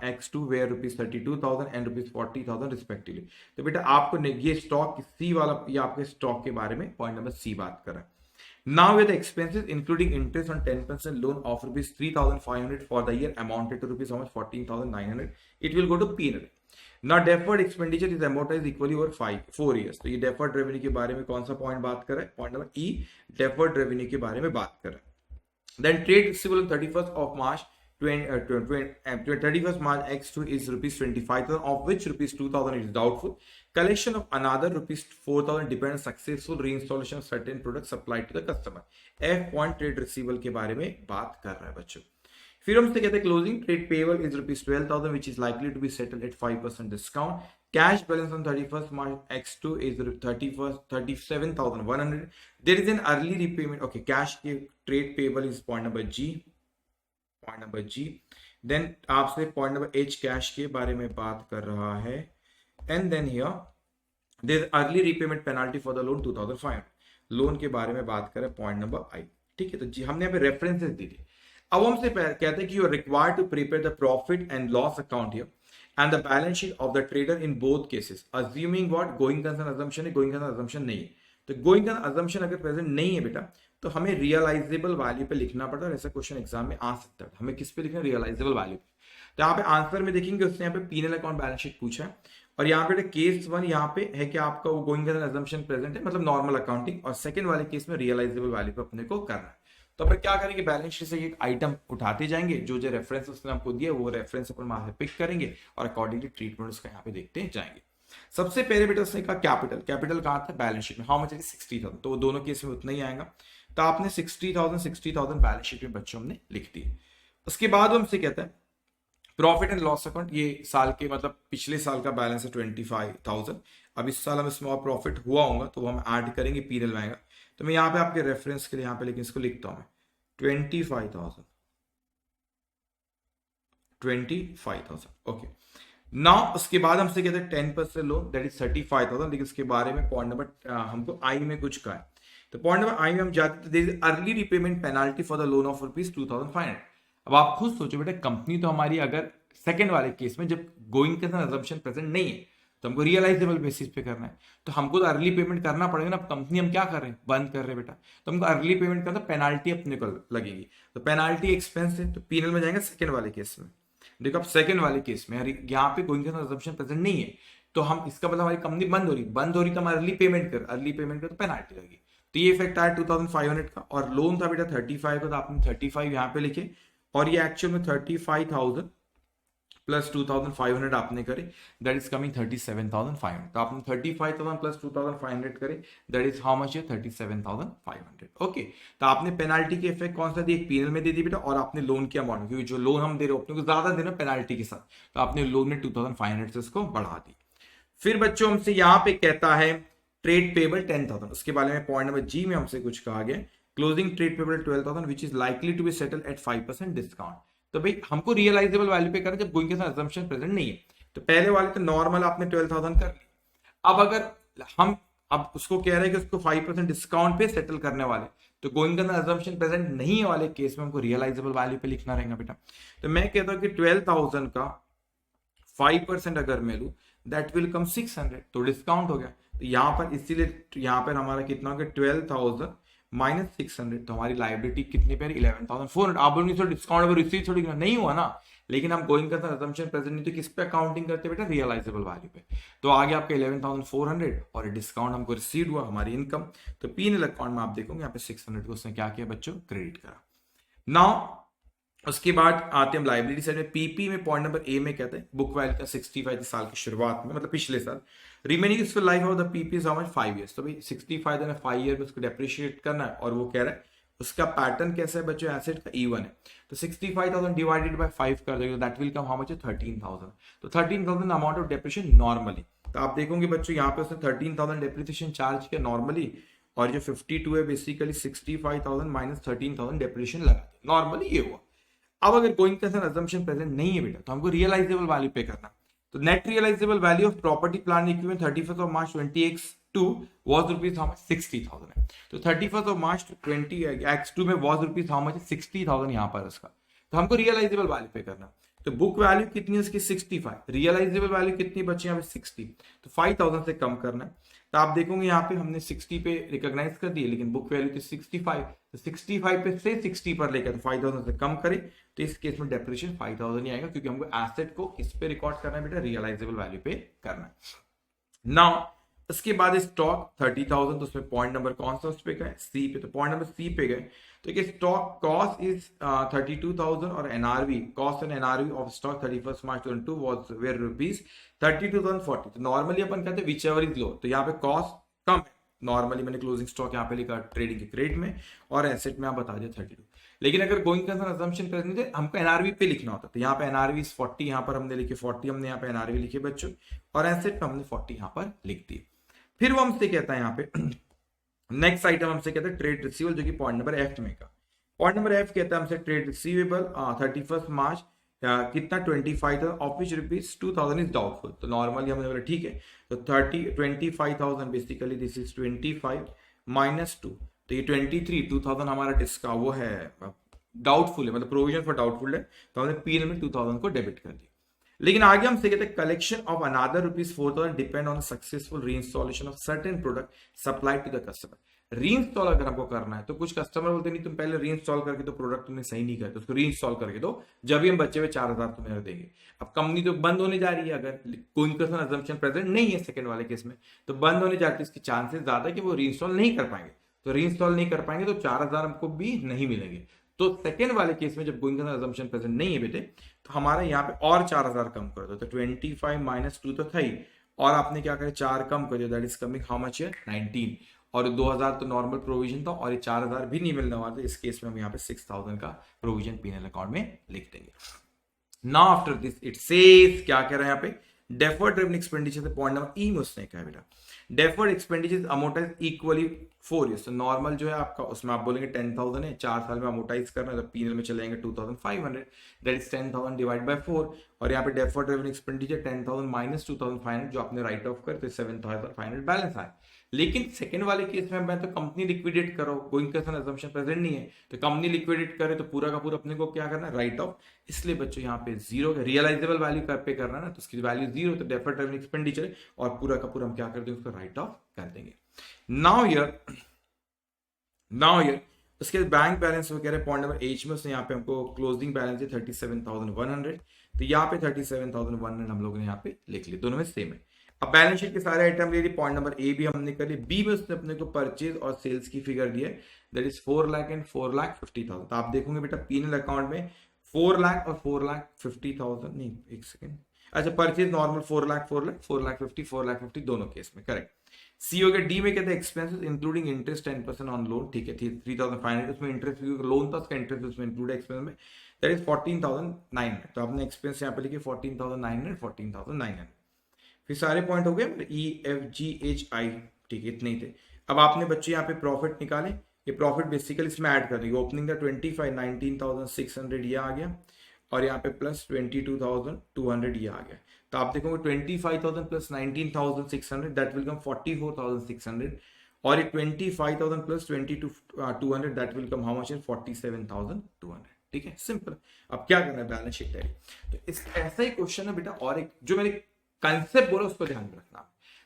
X2 were rupees 32,000 and rupees 40,000 respectively। तो बेटा आपको ये stock सी वाला, ये आपके स्टॉक के बारे में पॉइंट नंबर सी बात कर रहा है। Now with the expenses including interest on 10% loan of rupees 3,500 for the year amounted to rupees how much 14,900, it will go to P&L। Now deferred expenditure is amortized equally over 4 years। तो ये deferred revenue के बारे में कौन सा point बात कर रहा है, पॉइंट नंबर ई, deferred revenue के बारे में बात कर रहा है। Then trade receivable on 31st of March 31st March X2 is rupees 25,000, of which rupees 2,000 is doubtful। collection of another rupees 4,000 depends successful reinstallation of certain products supplied to the customer। F point trade receivable के बारे में बात कर रहा है बच्चों। फिर हमसे कहते हैं closing trade payable is rupees 12,000 which is likely to be settled at 5% discount। cash balance on 31st March X2 is 37,100। there is an early repayment। okay, cash के trade payable is point number G, point number G. देन आपसे point number H cash के बारे में बात कर रहा है। And then here there is early repayment penalty for the loan 2,500। Loan के बारे में बात करें पॉइंट नंबर आई, ठीक है। तो जी हमने यहाँ पे रेफरेंसेस दी थी। अब हमसे कहते हैं कि you are required to prepare the profit and loss account here and the balance sheet of the trader in both cases assuming what, going concern assumption है, गोइंग कंसर्न अजम्पशन नहीं है। तो गोइंग कंसर्न अजम्पशन अगर present नहीं है बेटा, तो हमें रियलाइजेबल वैल्यू पे लिखना पड़ता है। ऐसा क्वेश्चन एग्जाम में आ सकता है, हमें किस पे लिखना है, रियलाइजेबल वैल्यू पे। तो यहाँ पे आंसर में देखेंगे उसने यहाँ पे पीएनएल अकाउंट बैलेंस शीट पूछा है, और यहाँ पे केस 1 यहाँ पे है कि आपका वो गोइंग कंसर्न अजम्पशन प्रेजेंट है, मतलब नॉर्मल अकाउंटिंग, और सेकंड वाले केस में रियलाइजेबल वैल्यू पे अपने को करना है। तो अपन क्या करेंगे, बैलेंस शीट से एक आइटम उठाते जाएंगे, जो जो रेफरेंस उसने आपको दिया वो रेफरेंस अपन वहां से पिक करेंगे और अकॉर्डिंगली ट्रीटमेंट उसका यहाँ पे देखते जाएंगे। सबसे पहले बेटा उसने कहा कैपिटल, कैपिटल कहाँ था, बैलेंस शीट में। हाउ मच इज 60,000, तो दोनों केस में उतना ही आएगा। तो आपने 60,000 बैलेंस शीट में बच्चों हमने लिख दी। उसके बाद हमसे कहता है प्रॉफिट एंड लॉस अकाउंट, ये साल के मतलब पिछले साल का बैलेंस है 25,000। अब इस साल हमें स्मॉल प्रॉफिट हुआ होगा तो वो हम ऐड करेंगे, पीरियड में आएगा। तो मैं यहाँ पे आपके रेफरेंस के लिए यहाँ पे लेकिन इसको लिखता हूं मैं 25,000। ओके, नाउ उसके बाद हमसे कहते हैं 10% लोन दैट इज 35,000, लेकिन उसके बारे में पॉइंट नंबर हमको आई में कुछ कहा है। तो पॉइंट नंबर आई में हम जाते हैं early repayment penalty for the loan of ₹2,500। अब आप खुद सोचो बेटा, कंपनी तो हमारी अगर सेकंड वाले केस में जब गोइंग के साथ अजम्पशन प्रेजेंट नहीं है तो हमको रियलाइजेबल बेसिस पे करना है, तो हमको तो अर्ली पेमेंट करना पड़ेगा ना। अब कंपनी हम क्या कर रहे हैं, बंद कर रहे हैं बेटा, तो हमको अर्ली पेमेंट करना, पेनाल्टी अपने को लगेगी। तो पेनाल्टी एक्सपेंस है तो पीएनएल में जाएंगे सेकंड वाले केस में। देखो अब सेकंड वाले केस में यहाँ पे गोइंग कंसर्न अजम्पशन प्रेजेंट नहीं है, तो हम इसका मतलब हमारी कंपनी बंद हो रही तो हम अर्ली पेमेंट कर तो पेनाल्टी लगेगी। तो ये इफेक्ट आया 2500 का, और लोन था बेटा 35 का, तो आपने 35 यहाँ पे लिखे, और ये एक्चुअल में 35,000 प्लस 2,500 आपने करे, दैट इज कमिंग 37,500। तो आपने 35,000 प्लस 2,500 करे, दैट इज हाउ मच है 37,500। ओके, तो आपने पेनाल्टी के इफेक्ट कौन सा दी, एक पीएनएल में दे दी बेटा, और आपने लोन की अमाउंट, क्योंकि जो लोन हम दे रहे हो अपने को ज्यादा देना पेनाल्टी के साथ, तो आपने लोन में 2,500 से उसको बढ़ा दी। फिर बच्चों हमसे यहाँ पे कहता है ट्रेड पेबल 10,000, उसके बारे में पॉइंट नंबर जी में हमसे कुछ कहा गया, closing trade payable 12,000 which is likely to be settle at 5% discount. तो भाई हमको रियलाइजेबल वैल्यू पे करना जब गोइंग के साथ अजम्पशन प्रेजेंट नहीं है। तो पहले वाले तो नॉर्मल आपने 12,000 कर लिया, अब अगर हम अब उसको कह रहे हैं कि उसको 5% डिस्काउंट पे सेटल करने वाले, तो गोइंग का अजम्पशन प्रेजेंट नहीं है वाले केस में हमको रियलाइजेबल वैल्यू पे लिखना रहेगा बेटा। तो मैं कहता हूं कि 12,000 का 5% अगर मैं लू दैट विल कम 600, तो डिस्काउंट हो गया। तो यहाँ पर इसीलिए यहाँ पर हमारा कितना हो गया 12,000 माइनस 600, तो हमारी लाइबिलिटी कितनी पे 11,400। आप बोलोगे सर डिस्काउंट रिसीव थोड़ी नहीं हुआ ना, लेकिन हम गोइंग का अजम्पशन प्रेजेंट नहीं, तो किस पे अकाउंटिंग करते बेटा, रियलाइजेबल वैल्यू पे। तो आगे आपका 11,400 और डिस्काउंट हमको रिसीव हुआ हमारी इनकम, तो पीएनएल अकाउंट में आप देखोगे यहाँ पे 600 को उसने क्या किया बच्चों, क्रेडिट करा। नाउ उसके बाद आते हैं हम लाइबिलिटी साइड में। पीपी में पॉइंट नंबर ए में कहते हैं बुक वैल्यू का 65 साल की शुरुआत में, मतलब पिछले साल, remaining useful life of the PP is how much 5 years. तो भाई 65 देना 5 ईयर में उसको डेप्रिशिएट करना है, और वो कह रहा है उसका पैटर्न कैसा है बच्चों, एसेट का E1 है, तो 65,000 डिवाइडेड बाय 5 कर देंगे, that will come how much है 13,000। तो 13,000 अमाउंट ऑफ डेप्रिशिएशन नॉर्मली, तो आप देखोगे बच्चों यहाँ पे उसने 13,000 डेप्रिसिएशन चार्ज किया नॉर्मली, और जो 52 है बेसिकली 65,000 माइनस 13,000 डेप्रिसिएशन लगा नॉर्मली, ये हुआ। अब अगर गोइंग कंसर्न अजम्पशन प्रेजेंट नहीं है बेटा, तो हमको रियलाइजेबल वैल्यू पे करना। तो net realisable value of property plant equipment 31st of March 20x2 was rupees how much 60,000 है। तो 31st of March 20x2 में was rupees how much 60,000 यहाँ पर उसका, तो हमको रियलाइजेबल वैल्यू पे करना। तो बुक वैल्यू कितनी है उसकी 65, रियलाइजेबल वैल्यू कितनी बची यहाँ पे 60, तो 5,000 से कम करना है। तो आप देखोगे यहाँ पे हमने 60 पे रिकॉग्नाइज कर दिए, लेकिन बुक वैल्यू थी 65, तो 65 पे से 60 पर लेकर तो 5,000 से कम करें, तो इस केस में डेप्रिसिएशन 5,000 ही आएगा, क्योंकि हमको एसेट को किस पे रिकॉर्ड करना है बेटा, रियलाइजेबल वैल्यू पे करना है। नाउ उसके बाद स्टॉक 30,000, तो उसमें पॉइंट नंबर कौन सा उस पे गए, सी पे, तो पॉइंट नंबर सी पे गए। तो स्टॉक कॉस्ट इज 32,000 और NRV cost and NRV of stock 31st March 2022 was were rupees 32,040। तो नॉर्मली अपन कहते हैं विच एवर इज लो, तो यहाँ पे कॉस्ट कम है, नॉर्मली मैंने क्लोजिंग स्टॉक यहाँ पे लिखा ट्रेडिंग के क्रेडिट में, और एसेट में आप बता दिया 32। लेकिन अगर गोइंग कंसर्न अजम्पशन प्रेजेंट है हमको एनआरवी पे लिखना होता, तो यहाँ पे एनआरवी 40, यहाँ पर हमने लिखे 40, हमने यहाँ पे एनआरवी लिखे बच्चों, और एसेट में हमने 40 यहाँ पर लिख दी। फिर वो हमसे कहता है यहाँ पे नेक्स्ट आइटम हमसे कहता है ट्रेड रिसीवेबल, जो कि पॉइंट नंबर एफ में का। पॉइंट नंबर एफ कहता है हमसे ट्रेड रिसीवेबल 31st March कितना 25,000 of which rupees 2,000 is doubtful. तो नॉर्मली हमने बोला ठीक है, तो 25,000 बेसिकली दिस इज 25 माइनस 2, तो ये 2,000 हमारा डिस्का वो है डाउटफुल है, मतलब प्रोविजन फॉर डाउटफुल है, तो हमने पीएनएल में 2,000 को डेबिट कर दिया। लेकिन आगे हमसे कहते हैं collection of another rupees 4,000 depend on successful reinstallation of certain product supply to the customer. Reinstall अगर हमको करना है, तो कुछ कस्टमर बोलते नहीं तुम पहले रीइंस्टॉल करके तो प्रोडक्ट तुमने सही नहीं करते, उसको रीइंस्टॉल करके दो, जब भी हम बच्चे में 4,000 तुम्हें देंगे। अब कंपनी तो बंद होने जा रही है, अगर कोई अजम्पशन प्रेजेंट नहीं है सेकंड वाले केस में, तो बंद होने जाती है, इसके चांसेस ज्यादा है कि वो रीइंस्टॉल नहीं कर पाएंगे, तो रीइंस्टॉल नहीं कर पाएंगे तो 4,000 हमको भी नहीं मिलेंगे। तो सेकंड वाले केस में जब गोइंग अजम्पशन प्रेजेंट नहीं है बेटे, तो हमारा यहाँ पे और 4,000 कम कर दो, तो 25 माइनस 2 तो था ही, और आपने क्या करें 4 कम कर दिया, that is coming how much है 19, और 2,000 तो नॉर्मल प्रोविजन था, और ये 4,000 भी नहीं मिलने वाला, इस केस में हम यहाँ पे 6,000 का प्रोविजन पीएनएल अकाउंट में लिख देंगे। Now after this it says क्या कह रहा है यहाँ पे डेफर्ड रेवेन्यू एक्सपेंडिचर से पॉइंट नंबर ई में उसने कहा बेटा deferred expenditure amortise equally 4 years. तो नॉर्मल जो है आपका उसमें आप बोलेंगे 10,000 है, 4 साल में अमोटाइज करना है, तो पीएनएल में चलेंगे 2,500, दैट इज 10,000 डिवाइड बाय 4, और यहाँ पे डेफर्ड रेवेन्यू एक्सपेंडिचर 10,000 माइनस 2,500 जो आपने राइट ऑफ कर, तो 7,500 बैलेंस आए। लेकिन सेकंड वाले केस में मैं तो कंपनी लिक्विडेट करो, गोइंग कंसर्न अजम्पशन प्रेजेंट नहीं है, तो कंपनी लिक्विडेट करे तो पूरा का पूरा अपने को क्या करना है, राइट ऑफ। इसलिए बच्चों यहाँ पे जीरो रियलाइजेबल वैल्यू पे करना है ना, तो उसकी वैल्यू जीरो, तो डेफर्ड रेवेन्यू एक्सपेंडिचर और पूरा का पूरा हम क्या कर देंगे, उसको राइट ऑफ कर देंगे। नाउ हियर उसके बैंक बैलेंस वगैरह पॉइंट नंबर एच में उसने यहाँ पे हमको क्लोजिंग बैलेंस है 37,100, तो यहाँ पे 37,100 हम लोगों ने यहाँ पे लिख लिया, दोनों में सेम है। अब बैलेंस शीट के सारे आइटम ले लिए, पॉइंट नंबर ए भी हमने कर लिया। बी में उसने अपने को परचेज और सेल्स की फिगर दी है, दैट इज 4 लाख एंड 4,50,000। तो आप देखोगे बेटा पीएनएल अकाउंट में 4 लाख और 4,50,000 नहीं, एक सेकेंड, अच्छा परचेज नॉर्मल 4 लाख 4,50,000 दोनों केस में करेक्ट। सी हो गया। डी में कहते हैं expenses including interest 10% on loan, ठीक है, 3,500 उसमें इंटरेस्ट लोन था, उसका इंटरेस्ट उसमें इंक्लूड है एक्सपेंस में, दैट इज 14,900। तो आपने एक्सपेंस यहाँ पे लिखे 14,900। फिर सारे पॉइंट हो गए E F G H I, ठीक है, इतने ही थे। अब आपने बच्चे यहाँ पे प्रॉफिट निकाले, ये प्रॉफिट बेसिकली इसमें ऐड कर देंगे। ओपनिंग का 25 19,600 ये आ गया, और यहाँ पे प्लस 22,200 ये आ गया। तो आप देखोगे 25,000 प्लस 19,600 दैट विल कम 44,600, और ये 25,000 plus 22,200 that will come how much, 47,200। ठीक है, सिंपल। अब क्या करना है, बैलेंस शीट तैयारी। तो इस ऐसा ही क्वेश्चन है बेटा, और एक जो मैंने कंसेप्ट बोला उसको ध्यान में रखना,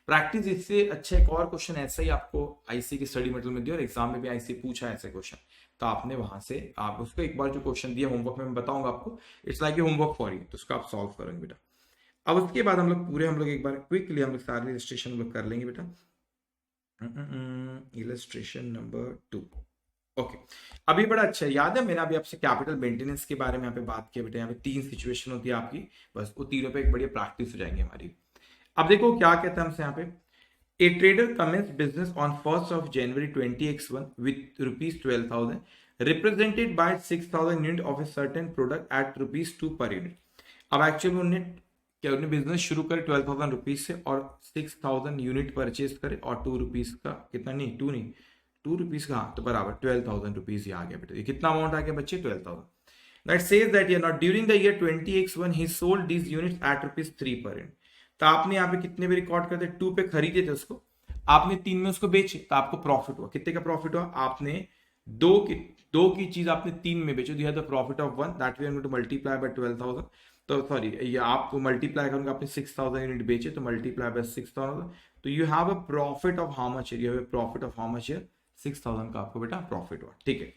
प्रैक्टिस इससे अच्छा एक और क्वेश्चन ऐसा ही आपको आईसी की स्टडी मटेरियल में दिया और एग्जाम में भी आईसी पूछा है ऐसे क्वेश्चन, तो आपने वहां से आप उसको एक बार जो क्वेश्चन दिया होमवर्क में मैं बताऊंगा आपको, it's like a homework for you, तो उसको आप सॉल्व करेंगे बेटा। अब उसके बाद हम लोग एक बार क्विकली हम लोग सारे इलस्ट्रेशन लोग कर लेंगे बेटा। Illustration number 2, okay. अभी बड़ा अच्छा है, याद है मैंने अभी आपसे कैपिटल मेंटेनेंस के बारे में यहाँ पे बात किया बेटा, यहाँ पे 3 सिचुएशन होती है आपकी, बस वो तीनों पे एक बढ़िया प्रैक्टिस हो जाएंगे हमारी। अब देखो क्या कहता है हमसे यहाँ पे, a trader commence business on 1st of January 20x1 with ₹12,000 represented by 6,000 unit of a certain product at ₹2 per unit. अब एक्चुअली उन्होंने बिजनेस शुरू करे 12,000 रुपीज से और 6,000 यूनिट परचेज करे और 2 रुपीज का कितना, नहीं 2 नहीं 2 रुपीज का, हाँ तो बराबर 12,000 रुपीज ये आ गया बेटा। ये कितना अमाउंट आ गया बच्चे, 12,000। That says that year not during the year 20x1 he sold these units at ₹3 per unit। तो आपने यहाँ पे कितने पे रिकॉर्ड करते, 2 पे खरीदे थे उसको, आपने 3 में उसको बेचे, तो आपको प्रॉफिट हुआ। कितने का प्रॉफिट हुआ, आपने 2 की चीज आपने 3 में बेचो, दिया the profit of 1 that we are going to multiply by 12,000। तो सॉरी ये आपको मल्टीप्लाई करूंगा, आपने 6,000 यूनिट बेचे तो मल्टीप्लाई बाय 6,000, तो you have a profit of how much, you have a profit of how much, 6,000 का आपको बेटा प्रॉफिट हुआ। ठीक है,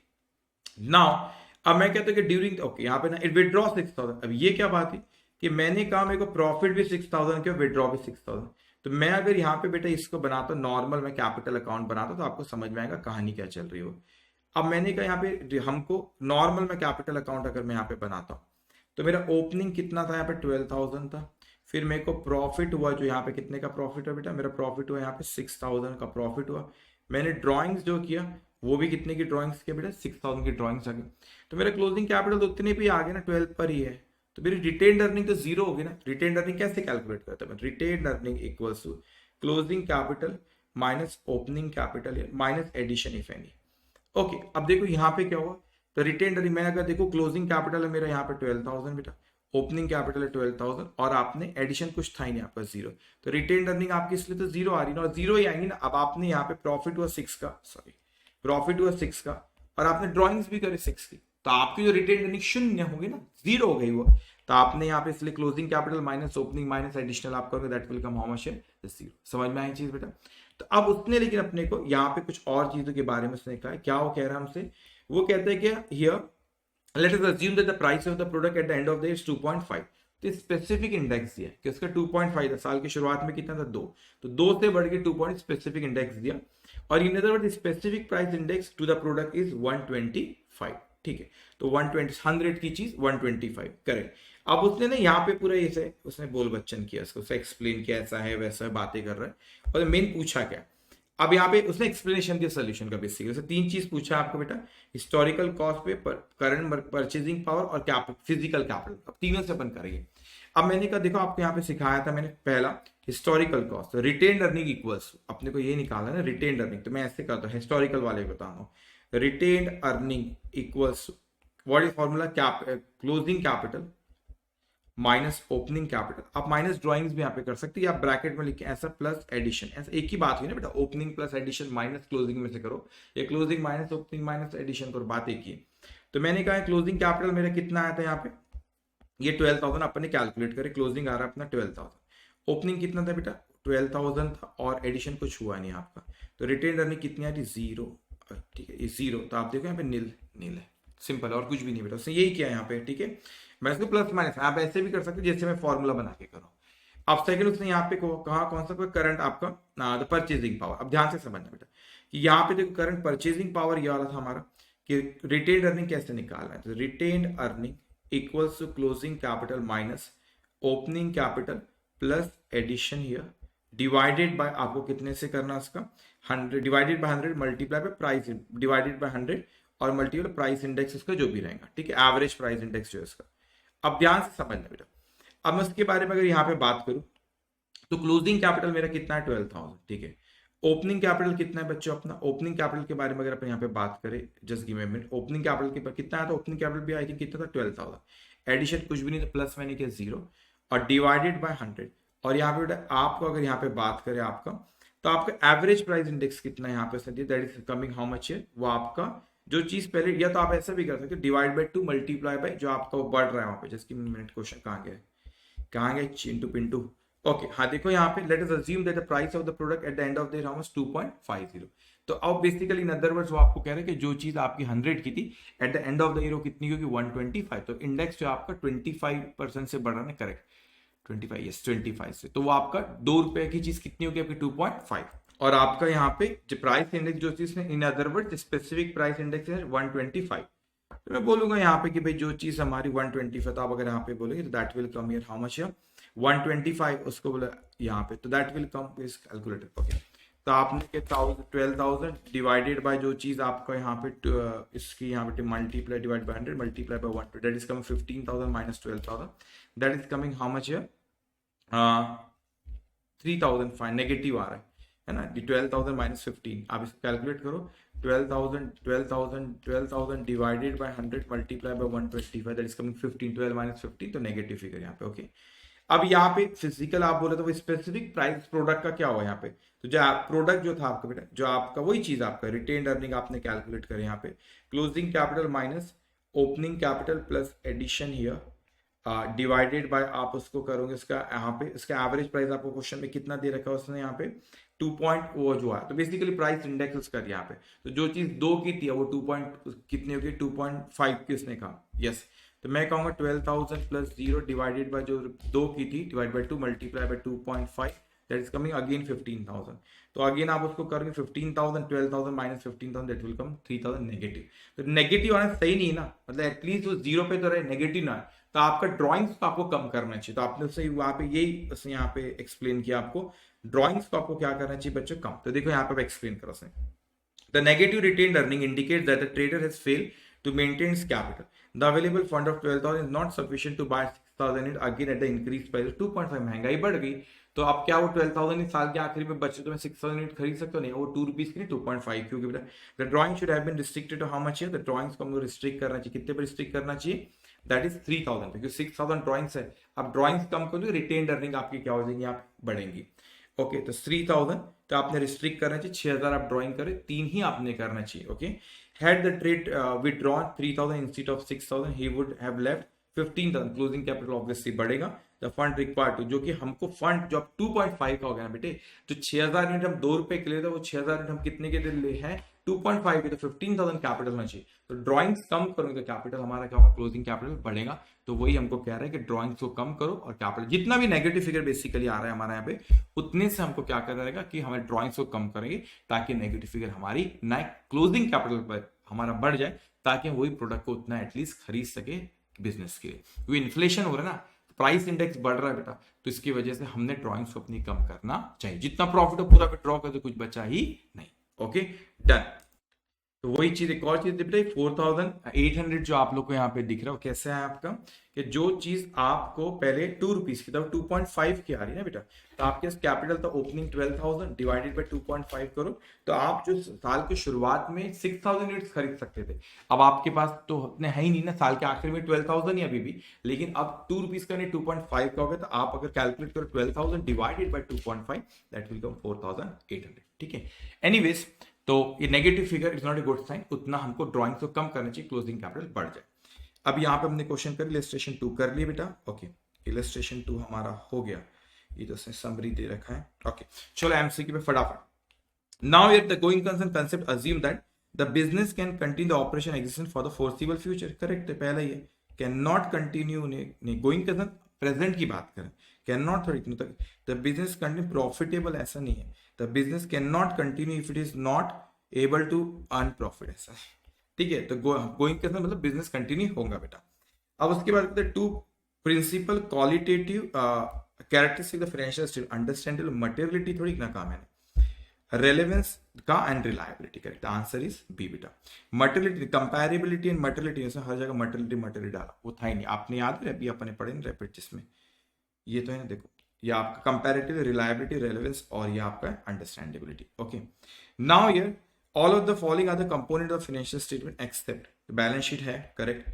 नाउ अब मैं कहता हूँ कि ड्यूरिंग, ओके यहाँ पे ना इट विड्रॉ 6,000। अब ये क्या बात है कि मैंने कहा मेरे को प्रॉफिट भी 6,000 के, विड्रॉ भी 6,000। तो मैं अगर यहाँ पे बेटा इसको बनाता नॉर्मल, मैं कैपिटल अकाउंट बनाता तो आपको समझ में आएगा कहानी क्या चल रही हो। अब मैंने कहा यहाँ पे हमको नॉर्मल मैं कैपिटल अकाउंट अगर मैं यहाँ पे बनाता हूँ, तो मेरा ओपनिंग कितना था यहाँ पे 12,000 था, फिर मेरे को प्रॉफिट हुआ जो यहाँ पे कितने का प्रॉफिट हुआ बेटा, मेरा प्रॉफिट हुआ यहाँ पे 6,000 का प्रॉफिट हुआ। मैंने ड्रॉइंग्स जो किया वो भी कितने की ड्राइंग्स के बेटा, 6,000 की ड्राइंग्स आ गई, तो मेरा क्लोजिंग कैपिटल तो उतने भी आ गए ना, 12 पर ही है, तो मेरी रिटेन्ड अर्निंग तो जीरो होगी ना। रिटेन्ड अर्निंग कैसे कैलकुलेट करता है, retained earning equals to closing capital minus opening capital minus addition if any. Okay, अब देखो यहाँ पे क्या हुआ, तो रिटेन्ड अर्निंग मैं अगर देखो क्लोजिंग कैपिटल है मेरा यहाँ पे 12,000 बेटा, ओपनिंग कैपिटल है 12,000 और आपने एडिशन कुछ था ही नहीं आपका जीरो, तो रिटेन्ड अर्निंग आपकी इसलिए तो जीरो आ रही है ना, और जीरो ही आएंगी ना। अब आपने यहाँ पे प्रॉफिट हुआ 6 का, सॉरी प्रॉफिट हुआ 6 का, और आपने ड्रॉइंग्स भी करे 6 की, तो आपकी जो रिटेन अर्निंग शून्य होगी ना, जीरो हो गई वो। तो आपने यहाँ पे इसलिए closing capital minus opening minus additional आप करोगे, that will come how much है, जीरो। समझ में आई चीज बेटा। तो अब उसने लेकिन अपने को यहाँ पे कुछ और चीजों के बारे में उसने कहा, क्या वो कह रहा है हमसे, वो कहते हैं कि here let us assume that the price of the product at the end of the year is 2.5। तो स्पेसिफिक इंडेक्स दिया कि उसका 2.5 था, साल की शुरुआत में कितना था 2, तो 2 से बढ़ के 2 स्पेसिफिक इंडेक्स दिया, और in other word specific price index to the product is 125। ठीक है, तो 100 की चीज 125 करेक्ट। अब उसने ना यहाँ पे पूरा ऐसे उसने बोल बच्चन किया, उसको एक्सप्लेन किया, ऐसा है वैसा है, बातें कर रहा है, और मेन पूछा क्या। अब यहाँ पे उसने एक्सप्लेनेशन दिया सोल्यूशन का, बेसिकली 3 चीज पूछा आपको बेटा, हिस्टोरिकल कॉस्ट पे, करंट परचेजिंग पावर और फिजिकल कैपिटल। अब तीनों से अपन करेंगे। अब मैंने कहा देखो आपको यहाँ पे सिखाया था मैंने, पहला historical cost, retained earning equals, अपने को ये निकालना है ना रिटेन्ड अर्निंग, तो मैं ऐसे करता हूँ, हिस्टोरिकल वाले बता रहा हूँ, retained earning equals what is formula, closing capital minus opening capital. आप माइनस ड्राइंग्स भी यहाँ पे कर सकते हैं, आप ब्रैकेट में लिखे ऐसा प्लस एडिशन, ऐसा एक ही बात हुई ना बेटा, opening plus addition minus closing में से करो, या closing minus opening minus addition करो, बात एक ही है। तो मैंने कहा क्लोजिंग कैपिटल मेरा कितना आया था यहाँ पे, ये 12,000 अपन ने कैलकुलेट करे, क्लोजिंग आ रहा है अपना 12,000, ओपनिंग कितना था बेटा 12,000 था, और एडिशन कुछ हुआ नहीं आपका, तो रिटेन अर्निंग कितनी आ रही, जीरो। ठीक है, ये जीरो, तो आप देखो यहाँ पे नील नील है, सिंपल, और कुछ भी नहीं बेटा, उसने यही किया यहाँ पे। ठीक है, मैं इसको प्लस माइनस, आप ऐसे भी कर सकते हो जैसे मैं फॉर्मूला बना के करूँ। अब सेकंड उसने यहाँ पे कहा कौन सा, करंट आपका परचेजिंग पावर। अब ध्यान से समझना बेटा कि यहाँ पे देखो करंट परचेजिंग पावर ये वाला था हमारा, कि रिटेन अर्निंग कैसे निकालना है, तो retain earning equals to closing capital minus opening capital plus addition here divided by, आपको कितने से करना उसका 100 divided by 100 multiply by price divided by 100 और मल्टीप्लाई प्राइस इंडेक्स उसका जो भी रहेगा। ठीक है, एवरेज प्राइस इंडेक्स जो है इसका। अब ध्यान से समझना बेटा, अब मैं उसके बारे में अगर यहाँ पे बात करूं तो क्लोजिंग कैपिटल मेरा कितना है 12,000। ठीक है, ओपनिंग कैपिटल कितना है बच्चों अपना, ओपनिंग कैपिटल के बारे में अगर अपन यहाँ पे बात करें, just give me a minute, opening capital के कितना है, तो ओपनिंग कैपिटल भी आई थिंक कितना था 12,000, एडिशन कुछ भी नहीं था, प्लस मैंने किया जीरो और डिवाइडेड बाय 100। और यहाँ पे बेटा आपको अगर यहाँ पे बात करें आपका, तो आपका एवरेज प्राइस इंडेक्स कितना है यहाँ पे that is coming how much है, वो आपका जो चीज पहले, या तो आप ऐसा भी कर सकते हो डिवाइड बाय 2 मल्टीप्लाई बाय जो आपका वो बढ़ रहा है वहां पे, जस्ट मिनट क्वेश्चन कहाँ गया, कहाँ गया चिंटू पिंटू। ओके हाँ, देखो यहाँ पे let us assume that the price of the product at the end of the year how much 2.50। तो अब बेसिकली इन अदर वर्ड्स वो आपको कह रहे हैं कि जो चीज आपकी 100 की थी at the end of the year वो कितनी होगी 125, तो इंडेक्स जो आपका 25% से बढ़ रहा है, करेक्ट 25, यस 25 से, तो वो आपका 2 रुपए की चीज कितनी होगी आपकी 2.5, और आपका यहाँ पे जो प्राइस इंडेक्स जो चीज इन other word specific price index है 125। तो मैं बोलूंगा यहाँ पे कि भाई जो चीज हमारी 125, तो आप अगर यहाँ पे बोलेंगे तो that will come here how much है 125, उसको बोला यहाँ पे, तो that will come is calculated. Okay, तो आपने 12,000 डिवाइडेड बाय जो चीज आपका यहाँ पे इसकी यहाँ पे multiply divide by 100 multiply bye 1, that is coming 15,000 minus 12,000, that is coming how much है 3,005 नेगेटिव आ रहा है ना, 12,000 माइनस 15, आप इसको कैलकुलेट करो, 12,000 divided by 100 multiply bye 125, that is coming 15, 12 minus 15, तो नेगेटिव फिगर यहाँ पे। ओके, अब यहाँ पे फिजिकल आप बोले तो वो स्पेसिफिक प्राइस प्रोडक्ट का क्या हुआ यहाँ पे, तो जो प्रोडक्ट जो था आपका बेटा, जो आपका वही चीज आपका रिटेन अर्निंग आपने कैलकुलेट करे यहाँ पे, closing capital minus opening capital plus addition here divided by, आप उसको करोगे इसका यहाँ पे, इसका एवरेज प्राइस आपको क्वेश्चन में कितना दे रखा है उसने यहाँ पे 2 पॉइंट वो जो है, तो बेसिकली प्राइस इंडेक्स उसका यहाँ पे, तो जो चीज 2 की थी वो 2 पॉइंट कितनी होगी 2.5 की उसने कहा, यस। तो मैं कहूंगा 12,000 प्लस 0 डिवाइडेड बाय जो 2 की थी divide by 2 multiply by 2.5, that is coming again 15,000। तो अगेन आप उसको करोगे 15,000 12,000 minus 15,000 that will come 3,000 negative. तो नेगेटिव आना सही नहीं ना, मतलब एटलीस्ट वो जीरो पे तो रहे, नेगेटिव ना, तो आपका ड्राइंग्स को आपको कम करना चाहिए। तो आपने उससे वहां पे यही उसने यहाँ पे एक्सप्लेन किया आपको, ड्राइंग्स को आपको क्या करना चाहिए बच्चों कम। तो देखो यहाँ पे एक्सप्लेन करो उसने, the negative retained earning indicates that the trader has failed to maintain his capital. The available fund of 12,000 is not sufficient to buy 6,000 unit again at the increased price of 2.5। महंगाई बढ़ गई, तो अब क्या वो 12,000 इस साल के आखिरी में बचे तो मैं 6,000 यूनिट खरीद सकता नहीं, वो 2 रुपीज की नहीं 2.5, क्योंकि बेटा the drawing should have been restricted to how much है, द ड्राइंग्स को हमको रिस्ट्रिक्ट करना चाहिए, कितने पर रिस्ट्रिक्ट करना चाहिए, दैट इज 3,000 पे, क्योंकि 6,000 ड्राइंग्स है। अब ड्राइंग्स कम करोगे रिटेन अर्निंग आपकी क्या हो जाएगी, आप बढ़ेंगी। ओके, तो 3,000 तो आपने रिस्ट्रिक्ट करना चाहिए, 6,000 आप ड्राइंग करें, 3 ही आपने करना चाहिए। Okay, had the trade withdrawn 3,000 instead of 6,000 he would have left 15,000, closing capital obviously बढ़ेगा, द फंड रिक्वायर्ड टू, जो कि हमको फंड जो 2.5 का हो गया ना बेटे, जो 6,000 यूनिट हम 2 रुपए के लिए था, वो 6,000 यूनिट हम कितने के लिए हैं 2.5 के, तो 15,000 कैपिटल होना चाहिए। तो ड्राइंग्स कम करोगे तो कैपिटल हमारा क्या होगा, क्लोजिंग कैपिटल बढ़ेगा। तो वही हमको कह रहे हैं कि ड्राइंग्स को कम करो और कैपिटल जितना भी नेगेटिव फिगर बेसिकली आ रहा है हमारे यहाँ पे, उतने से हमको क्या करना रहेगा कि हमें ड्राइंग्स को कम करेंगे, ताकि नेगेटिव फिगर हमारी ना क्लोजिंग कैपिटल पर हमारा बढ़ जाए, ताकि वही प्रोडक्ट को उतना एटलीस्ट खरीद सके बिजनेस के लिए। क्योंकि इन्फ्लेशन हो रहा है ना, प्राइस इंडेक्स बढ़ रहा है बेटा, तो इसकी वजह से हमने ड्राइंग्स को अपनी कम करना चाहिए, जितना प्रॉफिट हो पूरा विड्रॉ कर दो, कुछ बचा ही नहीं। Okay done. तो वही चीज एक और चीज बेटा 4800 जो आप लोग को यहाँ पे दिख रहा है कैसे है आपका, कि जो चीज आपको पहले 2 रुपीज की था 2.5 की आ रही है ना बेटा, तो आपके पास कैपिटल था ओपनिंग 12,000 डिवाइडेड बाय 2.5 करो, तो आप जो साल की शुरुआत में 6,000 यूनिट्स खरीद सकते थे, अब आपके पास तो उतने है ही नहीं ना, साल के आखिर में 12,000 ही अभी भी, लेकिन अब 2 रुपीज का नहीं 2.5 का हो गया, तो आप अगर कैलकुलेट करो 12,000 divided by 2.5 that will come 4,800, ठीक है। एनीवेज, तो ये negative figure is not a good sign, उतना हमको ड्राइंग को कम करना चाहिए, क्लोजिंग कैपिटल बढ़ जाए। अब यहाँ पे हमने क्वेश्चन कर इलस्ट्रेशन 2 कर लिए बेटा, ओके इलस्ट्रेशन 2 हमारा हो गया, ये तो उसने समरी दे रखा है, ओके चलो एमसीक्यू पे फटाफट। Now here the going concern concept assume that the business can continue the operation existence for the foreseeable future, correct है पहला ये, कैन नॉट कंटिन्यू नहीं, गोइंग कंसर्न प्रेजेंट की बात करें, कैन नॉट थोड़ी द बिजनेस कंटिन्यू प्रॉफिटेबल ऐसा नहीं है, the business can not continue if it is not able to earn profit ऐसा, ठीक है। तो गोइंग के मतलब बिजनेस कंटिन्यू होगा बेटा। अब उसके बाद two principal qualitative characteristic the financial state, understandable materiality थोड़ी ना काम है, रेलेवेंस का and reliability, correct answer is B बेटा। मटेरियलिटी कंपैरेबिलिटी एंड मटेरियलिटी, हर जगह मटेरियलिटी डाला वो था ही नहीं, आपने याद है अभी अपने पढ़े रैपिड जिसमें ये तो है ना, देखो ये आपका कंपैरेटिव रिलायबिलिटी रेलेवेंस और ये आपका understandability, okay. Now here all of the following are the component of financial statement except balance sheet है, करेक्ट,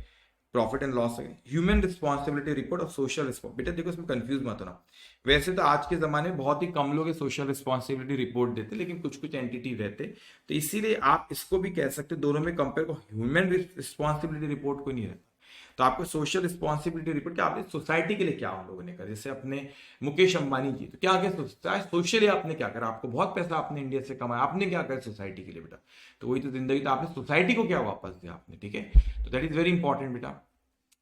प्रॉफिट एंड लॉस है, ह्यूमन रिस्पॉन्सिबिलिटी रिपोर्ट और सोशल रिस्पॉन्स, बेटा देखो इसमें कंफ्यूज मत होना, वैसे तो आज के जमाने में बहुत ही कम लोग सोशल रिस्पॉन्सिबिलिटी रिपोर्ट देते, लेकिन कुछ कुछ एंटिटी रहते, तो इसीलिए आप इसको भी कह सकते दोनों में कंपेयर को, ह्यूमन रिस्पॉन्सिबिलिटी रिपोर्ट को नहीं रहता, तो आपको सोशल रिस्पॉन्सिबिलिटी रिपोर्ट क्या आपने सोसाइटी के लिए क्या उन लोगों ने करा, जैसे अपने मुकेश अंबानी जी, तो क्या क्या सोशली आपने क्या करा, आपको बहुत पैसा आपने इंडिया से कमाया, आपने क्या करा सोसाइटी के लिए बेटा, तो वही तो जिंदगी, तो आपने सोसाइटी को क्या वापस दिया आपने, ठीक है, तो दैट इज वेरी इंपॉर्टेंट बेटा।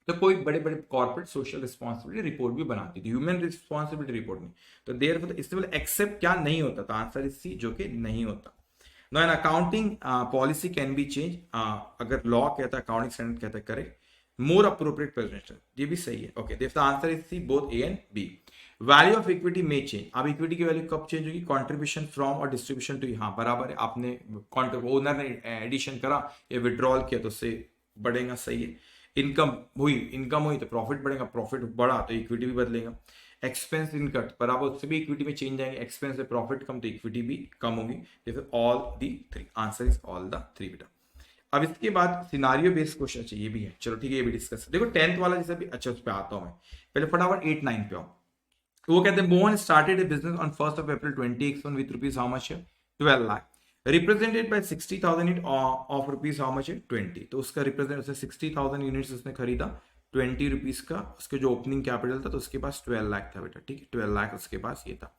तो कोई बड़े बड़े कॉर्पोरेट सोशल रिस्पॉन्सिबिलिटी रिपोर्ट भी बनाती थी, ह्यूमन रिस्पॉन्सिबिलिटी रिपोर्ट नहीं, तो देयर इससे एक्सेप्ट क्या नहीं होता, तो आंसर इज सी जो कि नहीं होता। No an accounting policy can be change, अगर लॉ कहता है अकाउंटिंग स्टैंडर्ड कहता है करेक्ट, मोर अप्रोप्रिएट प्रेजेंटेशन, ये भी सही है, okay the answer is C both A and B. Value of equity में चेंज, अब इक्विटी की वैल्यू कब चेंज होगी, कंट्रीब्यूशन फ्रॉम और डिस्ट्रीब्यूशन टू, हाँ बराबर है, आपने ओनर ने एडिशन करा या विड्रॉल किया तो उससे बढ़ेगा, सही है। इनकम हुई तो प्रॉफिट बढ़ेगा, प्रॉफिट बढ़ा तो इक्विटी भी बदलेगा, एक्सपेंस इनकट बराबर उससे भी इक्विटी में चेंज आएंगे, एक्सपेंस से प्रॉफिट कम तो इक्विटी भी कम होगी, जैसे all the three, answer is all the three बेटा। अब इसके बाद सिनारियो बेस्ड क्वेश्चन चाहिए भी है, चलो ठीक है ये भी डिस्कस, देखो 10th वाला जैसे भी, अच्छा उस पर आता हूं मैं, पहले फटाफट 8 9 पे आओ। वो कहते हैं Mohan started A business on 1st of April 2021 with rupees how much है 12 lakh, represented by 60,000 unit of rupees how much है 20, तो उसका रिप्रेजेंट उसने 60,000 यूनिट्स उसने खरीदा 20 रुपीज का, उसके जो ओपनिंग कैपिटल था तो उसके पास 12 लाख था बेटा, ठीक है 12 लाख उसके पास ये था।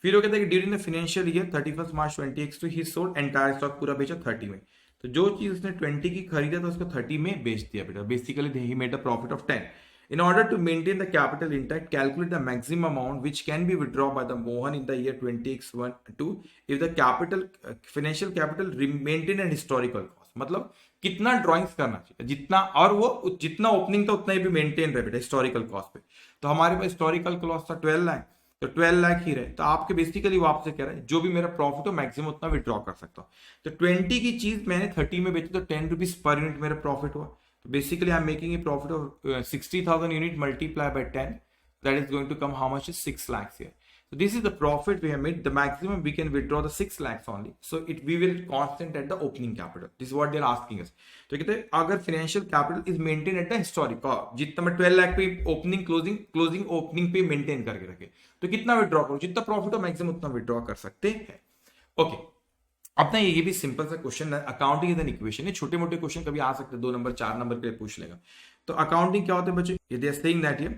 फिर वो कहते हैं कि during the financial year 31 March 2021 he sold entire stock, पूरा बेचा 30 में, तो जो चीज उसने 20 की खरीदा तो उसको 30 में बेच दिया बेटा, basically he made a profit of 10। In order to maintain the capital intact, calculate the maximum amount which can be withdrawn by the Mohan in the year 20x1-2 if the capital financial capital maintain an historical cost, मतलब कितना drawings करना चाहिए, जितना और वो जितना opening था उतना ही भी मेंटेन रहे बेटा हिस्टोरिकल कॉस्ट पे, तो हमारे पास हिस्टोरिकल कॉस्ट था 12 लाख, तो 12 लाख ही रहे, तो आपके बेसिकली वो आपसे कह रहे हैं जो भी मेरा प्रॉफिट हो मैक्सिमम उतना विड्रॉ कर सकता हूँ, तो 20 की चीज मैंने 30 में बेची तो 10 रुपीज पर यूनिट मेरा प्रॉफिट हुआ, so basically I'm making a profit of 60,000 unit multiplied by 10, that is going to come how much is 6 lakhs here. So this is the profit we have made, the maximum we can withdraw the 6 lakhs only, so it we will constant at the opening capital, this is what they are asking us। तो कहते हैं अगर financial capital is maintained at the historic, जितना मैं 12 लाख पे opening closing opening पे maintain करके रखे तो कितना विड्रॉ करो, जितना प्रॉफिट हो मैक्सिमम उतना विड्रॉ कर सकते हैं, ओके। अपना ये भी सिंपल सा क्वेश्चन है, अकाउंटिंग इज एन इक्वेशन है, छोटे मोटे क्वेश्चन कभी आ सकते हैं 2 नंबर 4 नंबर के लिए पूछ लेगा, तो अकाउंटिंग क्या होता है बच्चे, they are saying that here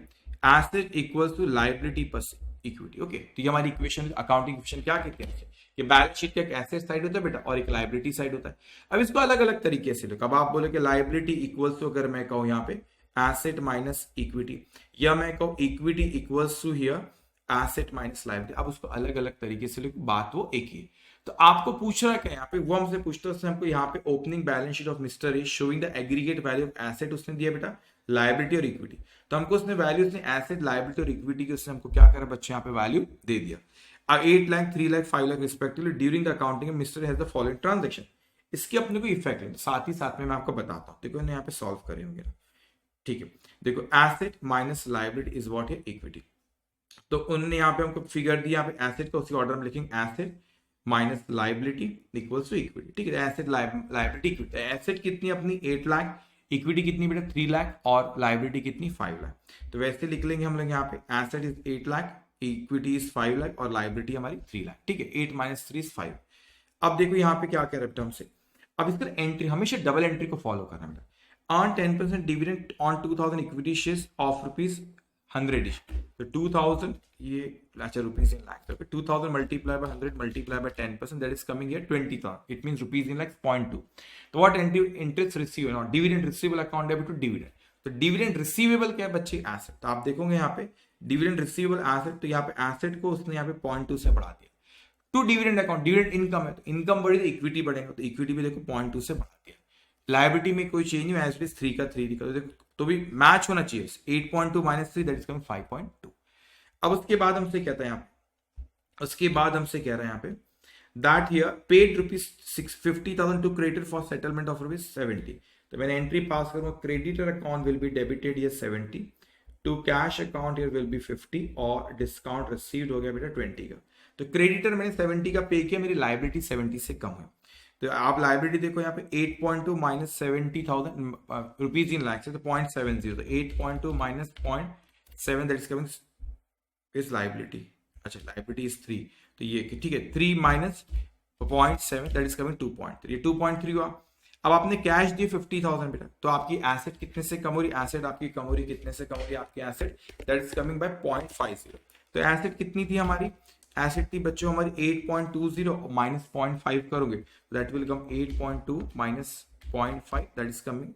asset equals to liability plus equity, okay, तो ये हमारी इक्वेशन अकाउंटिंग इक्वेशन क्या कहते हैं कि बैलेंस शीट का एक एसेट साइड होता है बेटा और एक लायबिलिटी साइड होता है। अब इसको अलग अलग तरीके से लो, अब आप बोले कि लायबिलिटी इक्वल्स टू, अगर मैं कहूँ यहाँ पे एसेट माइनस इक्विटी, या मैं कहूँ equity equals to here asset minus liability, अब उसको अलग अलग तरीके से लिखो, बात वो एक ही है। तो आपको पूछ रहा है क्या यहाँ पे, वो हमसे पूछता है, हमको यहाँ पे opening balance sheet of mister A showing the aggregate value of asset उसने दिया बेटा, लायबिलिटी और इक्विटी, तो हमको उसने वैल्यू उसने एसेट लायबिलिटी और इक्विटी की उसने हमको क्या करा बच्चे यहाँ पे वैल्यू दे दिया, 8 lakh 3 lakh 5 lakh respectively during the accounting mister has the following transaction, इसके अपने को इफेक्ट है, साथ ही साथ में मैं आपको बताता हूँ। देखो यहाँ पे सॉल्व करे होंगे, ठीक है। देखो asset minus liability is what है, इक्विटी। तो उन्होंने यहाँ पे हमको फिगर दिया, यहाँ पे एसेट का उसी ऑर्डर में लिखेंगे, asset minus liability equals to equity, ठीक है। एसेट लायबिलिटी इक्विटी, एसेट कितनी अपनी 8 लाख, इक्विटी कितनी बेटा 3 लाख, और लायबिलिटी कितनी 5 लाख। तो वैसे लिख लेंगे हम लोग यहाँ पे asset is 8 lakh, equity is 5 lakh और लायबिलिटी हमारी 3 लाख, ठीक है। 8 माइनस 3 इज 5। अब देखो यहाँ पे क्या कह रहे हैं हमसे, अब इसका एंट्री हमेशा डबल एंट्री को फॉलो करना है। Earn 10% dividend on 2000 equity shares of ₹100 each. तो 2000 ये अच्छा रुपीज इन लाख, तो 2000 multiply by 100 multiply by 10%, that is coming here 20,000, it means rupees in lakh 0.2। तो what interest receive not dividend receivable account debit to dividend. तो dividend receivable क्या है बच्चे, asset. तो आप देखोगे यहाँ पे डिविडेंड रिसीवेबल एसेट, तो यहाँ पे एसेट को उसने यहाँ पे 0.2 से बढ़ा दिया to dividend account. Dividend income है, तो इनकम बढ़ी तो इक्विटी बढ़ेगा, तो इक्विटी भी देखो 0.2 से बढ़ा दिया। लायबिलिटी में कोई चेंज नहीं, एज इट इज 3 का 3 का, तो देखो तो भी मैच होना चाहिए। 8.2 माइनस 3 दैट इज कमिंग 5.2। अब उसके बाद हमसे कहता है यहाँ पे, उसके बाद हमसे कह रहा है यहाँ पे that here paid ₹50,000 to creditor for settlement of ₹70। तो मैंने एंट्री पास करूंगा, creditor account will be debited ये 70 to cash account here will be 50 और डिस्काउंट रिसीव्ड हो गया बेटा 20 का। तो क्रेडिटर मैंने 70 का पे किया, मेरी लायबिलिटी 70 से कम है। तो आप लायबिलिटी देखो यहाँ पे 8.2 माइनस 70,000 रुपीज इन लाख से, तो 0.70, तो 8.2 minus 0.7 that is coming is liability. अच्छा लायबिलिटी इज 3, तो ये ठीक है 3 माइनस 0.7 दैट इज कमिंग 2.3, ये 2.3 हुआ। अब आपने कैश दिए 50,000 बेटा, तो आपकी एसेट कितने से कम हो रही, एसेट आपकी कम हो रही, कितने से कम हो रही आपकी asset, that is coming by 0.50। तो एसेट कितनी थी हमारी, एसेट थी बच्चों हमारी 8.20 माइनस 0.5 करोगे, that will come 8.2 minus 0.5 that is coming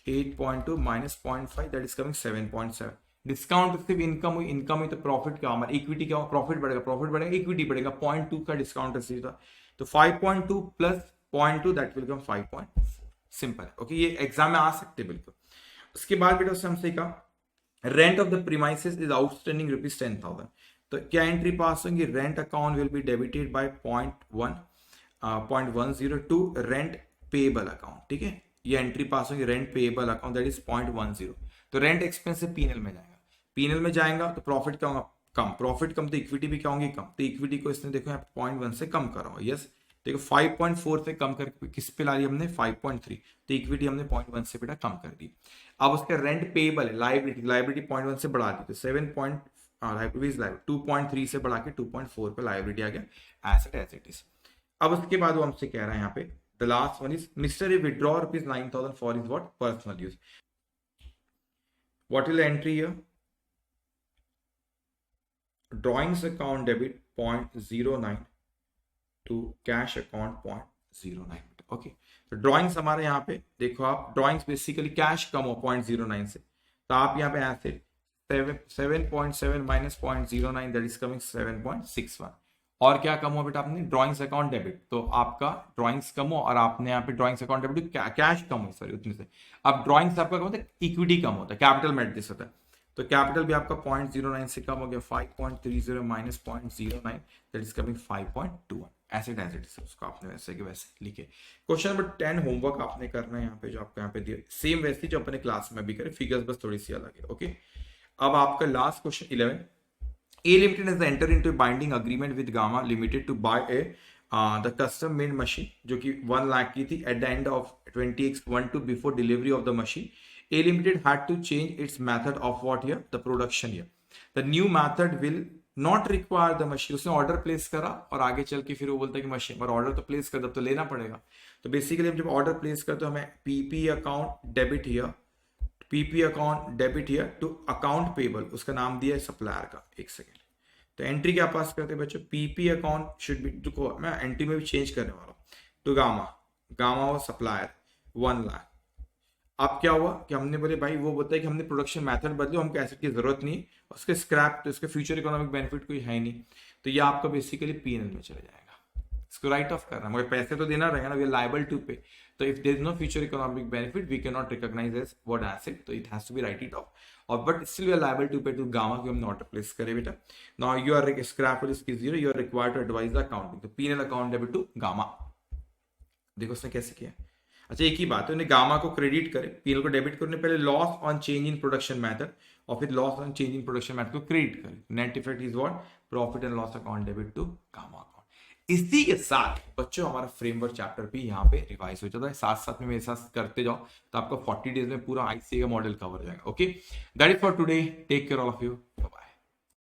8.2 minus 0.5 that is coming 7.7। Discount सिर्फ इनकम हुई, इनकम हुई तो प्रॉफिट क्या हमारा, इक्विटी क्या हुआ, प्रॉफिट बढ़ेगा, प्रॉफिट बढ़ेगा इक्विटी बढ़ेगा, 0.2 का डिस्काउंट रिसीव था, तो 5.2 plus 0.2 that will come 5.4। Simple है, ओके। ये एग्जाम में आ सकते बिल्कुल। उसके बाद बेटा उससे हमसे कहा rent of the premises is outstanding ₹10,000। तो क्या एंट्री पास होंगी, rent account will be debited by 0.10 to rent payable account, ठीक है। ये एंट्री पास होंगी rent payable account that is 0.10। तो रेंट एक्सपेंस से पीएनएल में जाएगा, पीएनएल में जाएगा तो प्रॉफिट क्या होगा, कम, प्रॉफिट कम तो इक्विटी भी क्या होंगी कम, तो इक्विटी को इसने देखो यहाँ 0.1 से कम करा हुआ, यस। देखो 5.4 से कम करके किस पे ला रही हमने 5.3, तो इक्विटी हमने 0.1 से बेटा कम कर दी। अब उसका रेंट पेएबल है, लायबिलिटी 0.1 से बढ़ा दी, तो 2.3 से बढ़ा के 2.4 पे लायबिलिटी आ गया, एसेट एज इट इज। अब उसके बाद वो हमसे कह रहा है यहाँ पे the last one is mister withdraw ₹9,000 for is what personal use. What will entry here, drawings account debit 0.09 to cash account 0.09, okay. तो ड्रॉइंग्स हमारे यहाँ पे देखो आप, ड्रॉइंग्स बेसिकली कैश कम हो 0.09 से, तो आप यहाँ पे asset 7.7 minus 0.09 that is coming 7.61। और क्या कम हो बेटा आपने, ड्रॉइंग्स अकाउंट डेबिट, तो आपका ड्रॉइंग्स कम हो और आपने यहाँ पे ड्रॉइंग्स अकाउंट डेबिट कैश कम हो, सॉरी उतने से। अब ड्रॉइंग्स आपका कम होता है, इक्विटी कम होता है, कैपिटल में एडजस्ट होता है, तो कैपिटल भी आपका 0.09 से कम हो गया, 5.30 minus 0.09 that is coming 5.21। Asset as it is, उसको आपने वैसे के वैसे लिखे। क्वेश्चन नंबर 10 होमवर्क आपने करना है यहाँ पे, जो आपको यहाँ पे दिया सेम वैसे जो अपने क्लास में भी करे, फिगर्स बस थोड़ी सी अलग है, ओके। अब आपका last question 11, A Limited has entered into a binding agreement with Gamma Limited to buy the custom made machine जो कि 1 लाख की थी at the end of 20x12 before delivery of the machine. A Limited had to change its method of what here, the production here. The new method will not require the machine. उसने order place करा और आगे चल के फिर वो बोलता है कि मशीन पर ऑर्डर तो प्लेस कर, तो लेना पड़ेगा। तो बेसिकली जब ऑर्डर प्लेस करते हो हमें PP account debit here, PP account debit here to account payable, उसका नाम दिया है सप्लायर का, एक सेकेंड। तो एंट्री क्या पास करते हैं बच्चों, PP account should be to, मैं एंट्री में भी चेंज करने वाला हूँ, टू गामा, गामा और सप्लायर 1 लाख। अब क्या हुआ कि हमने बोले भाई, वो बोलता है कि हमने प्रोडक्शन मेथड बदलो, हमको एसेट की जरूरत नहीं, उसके स्क्रैप, तो उसके फ्यूचर इकोनॉमिक बेनिफिट कोई है नहीं, तो ये आपका बेसिकली पीएनएल में चले जाएगा, इसको राइट ऑफ करना, मगर पैसे तो देना रहेगा ना, we are liable to pay. तो if there is no future economic benefit we can not recognise as what asset, तो it has to be write it off, और but still we are liable to pay to gamma की हमने order place करे बेटा। Now you are scrap risk is 0, you are required to advise the accounting, तो PNL account debit to gamma, देखो उसने कैसे किया। अच्छा एक ही बात है, उन्हें गामा को क्रेडिट करे, पीएल को डेबिट करने पहले loss on change in production method और फिर loss on change in production method को क्रेडिट करे। Net effect is what, profit and loss account debit to gamma account. इसी के साथ बच्चों हमारा फ्रेमवर्क चैप्टर भी यहाँ पे रिवाइज हो जाता है। साथ साथ में मेरे साथ करते जाओ तो आपका 40 डेज में पूरा आईसीए का मॉडल कवर हो जाएगा। Okay, that is for today, take care all of you, bye bye.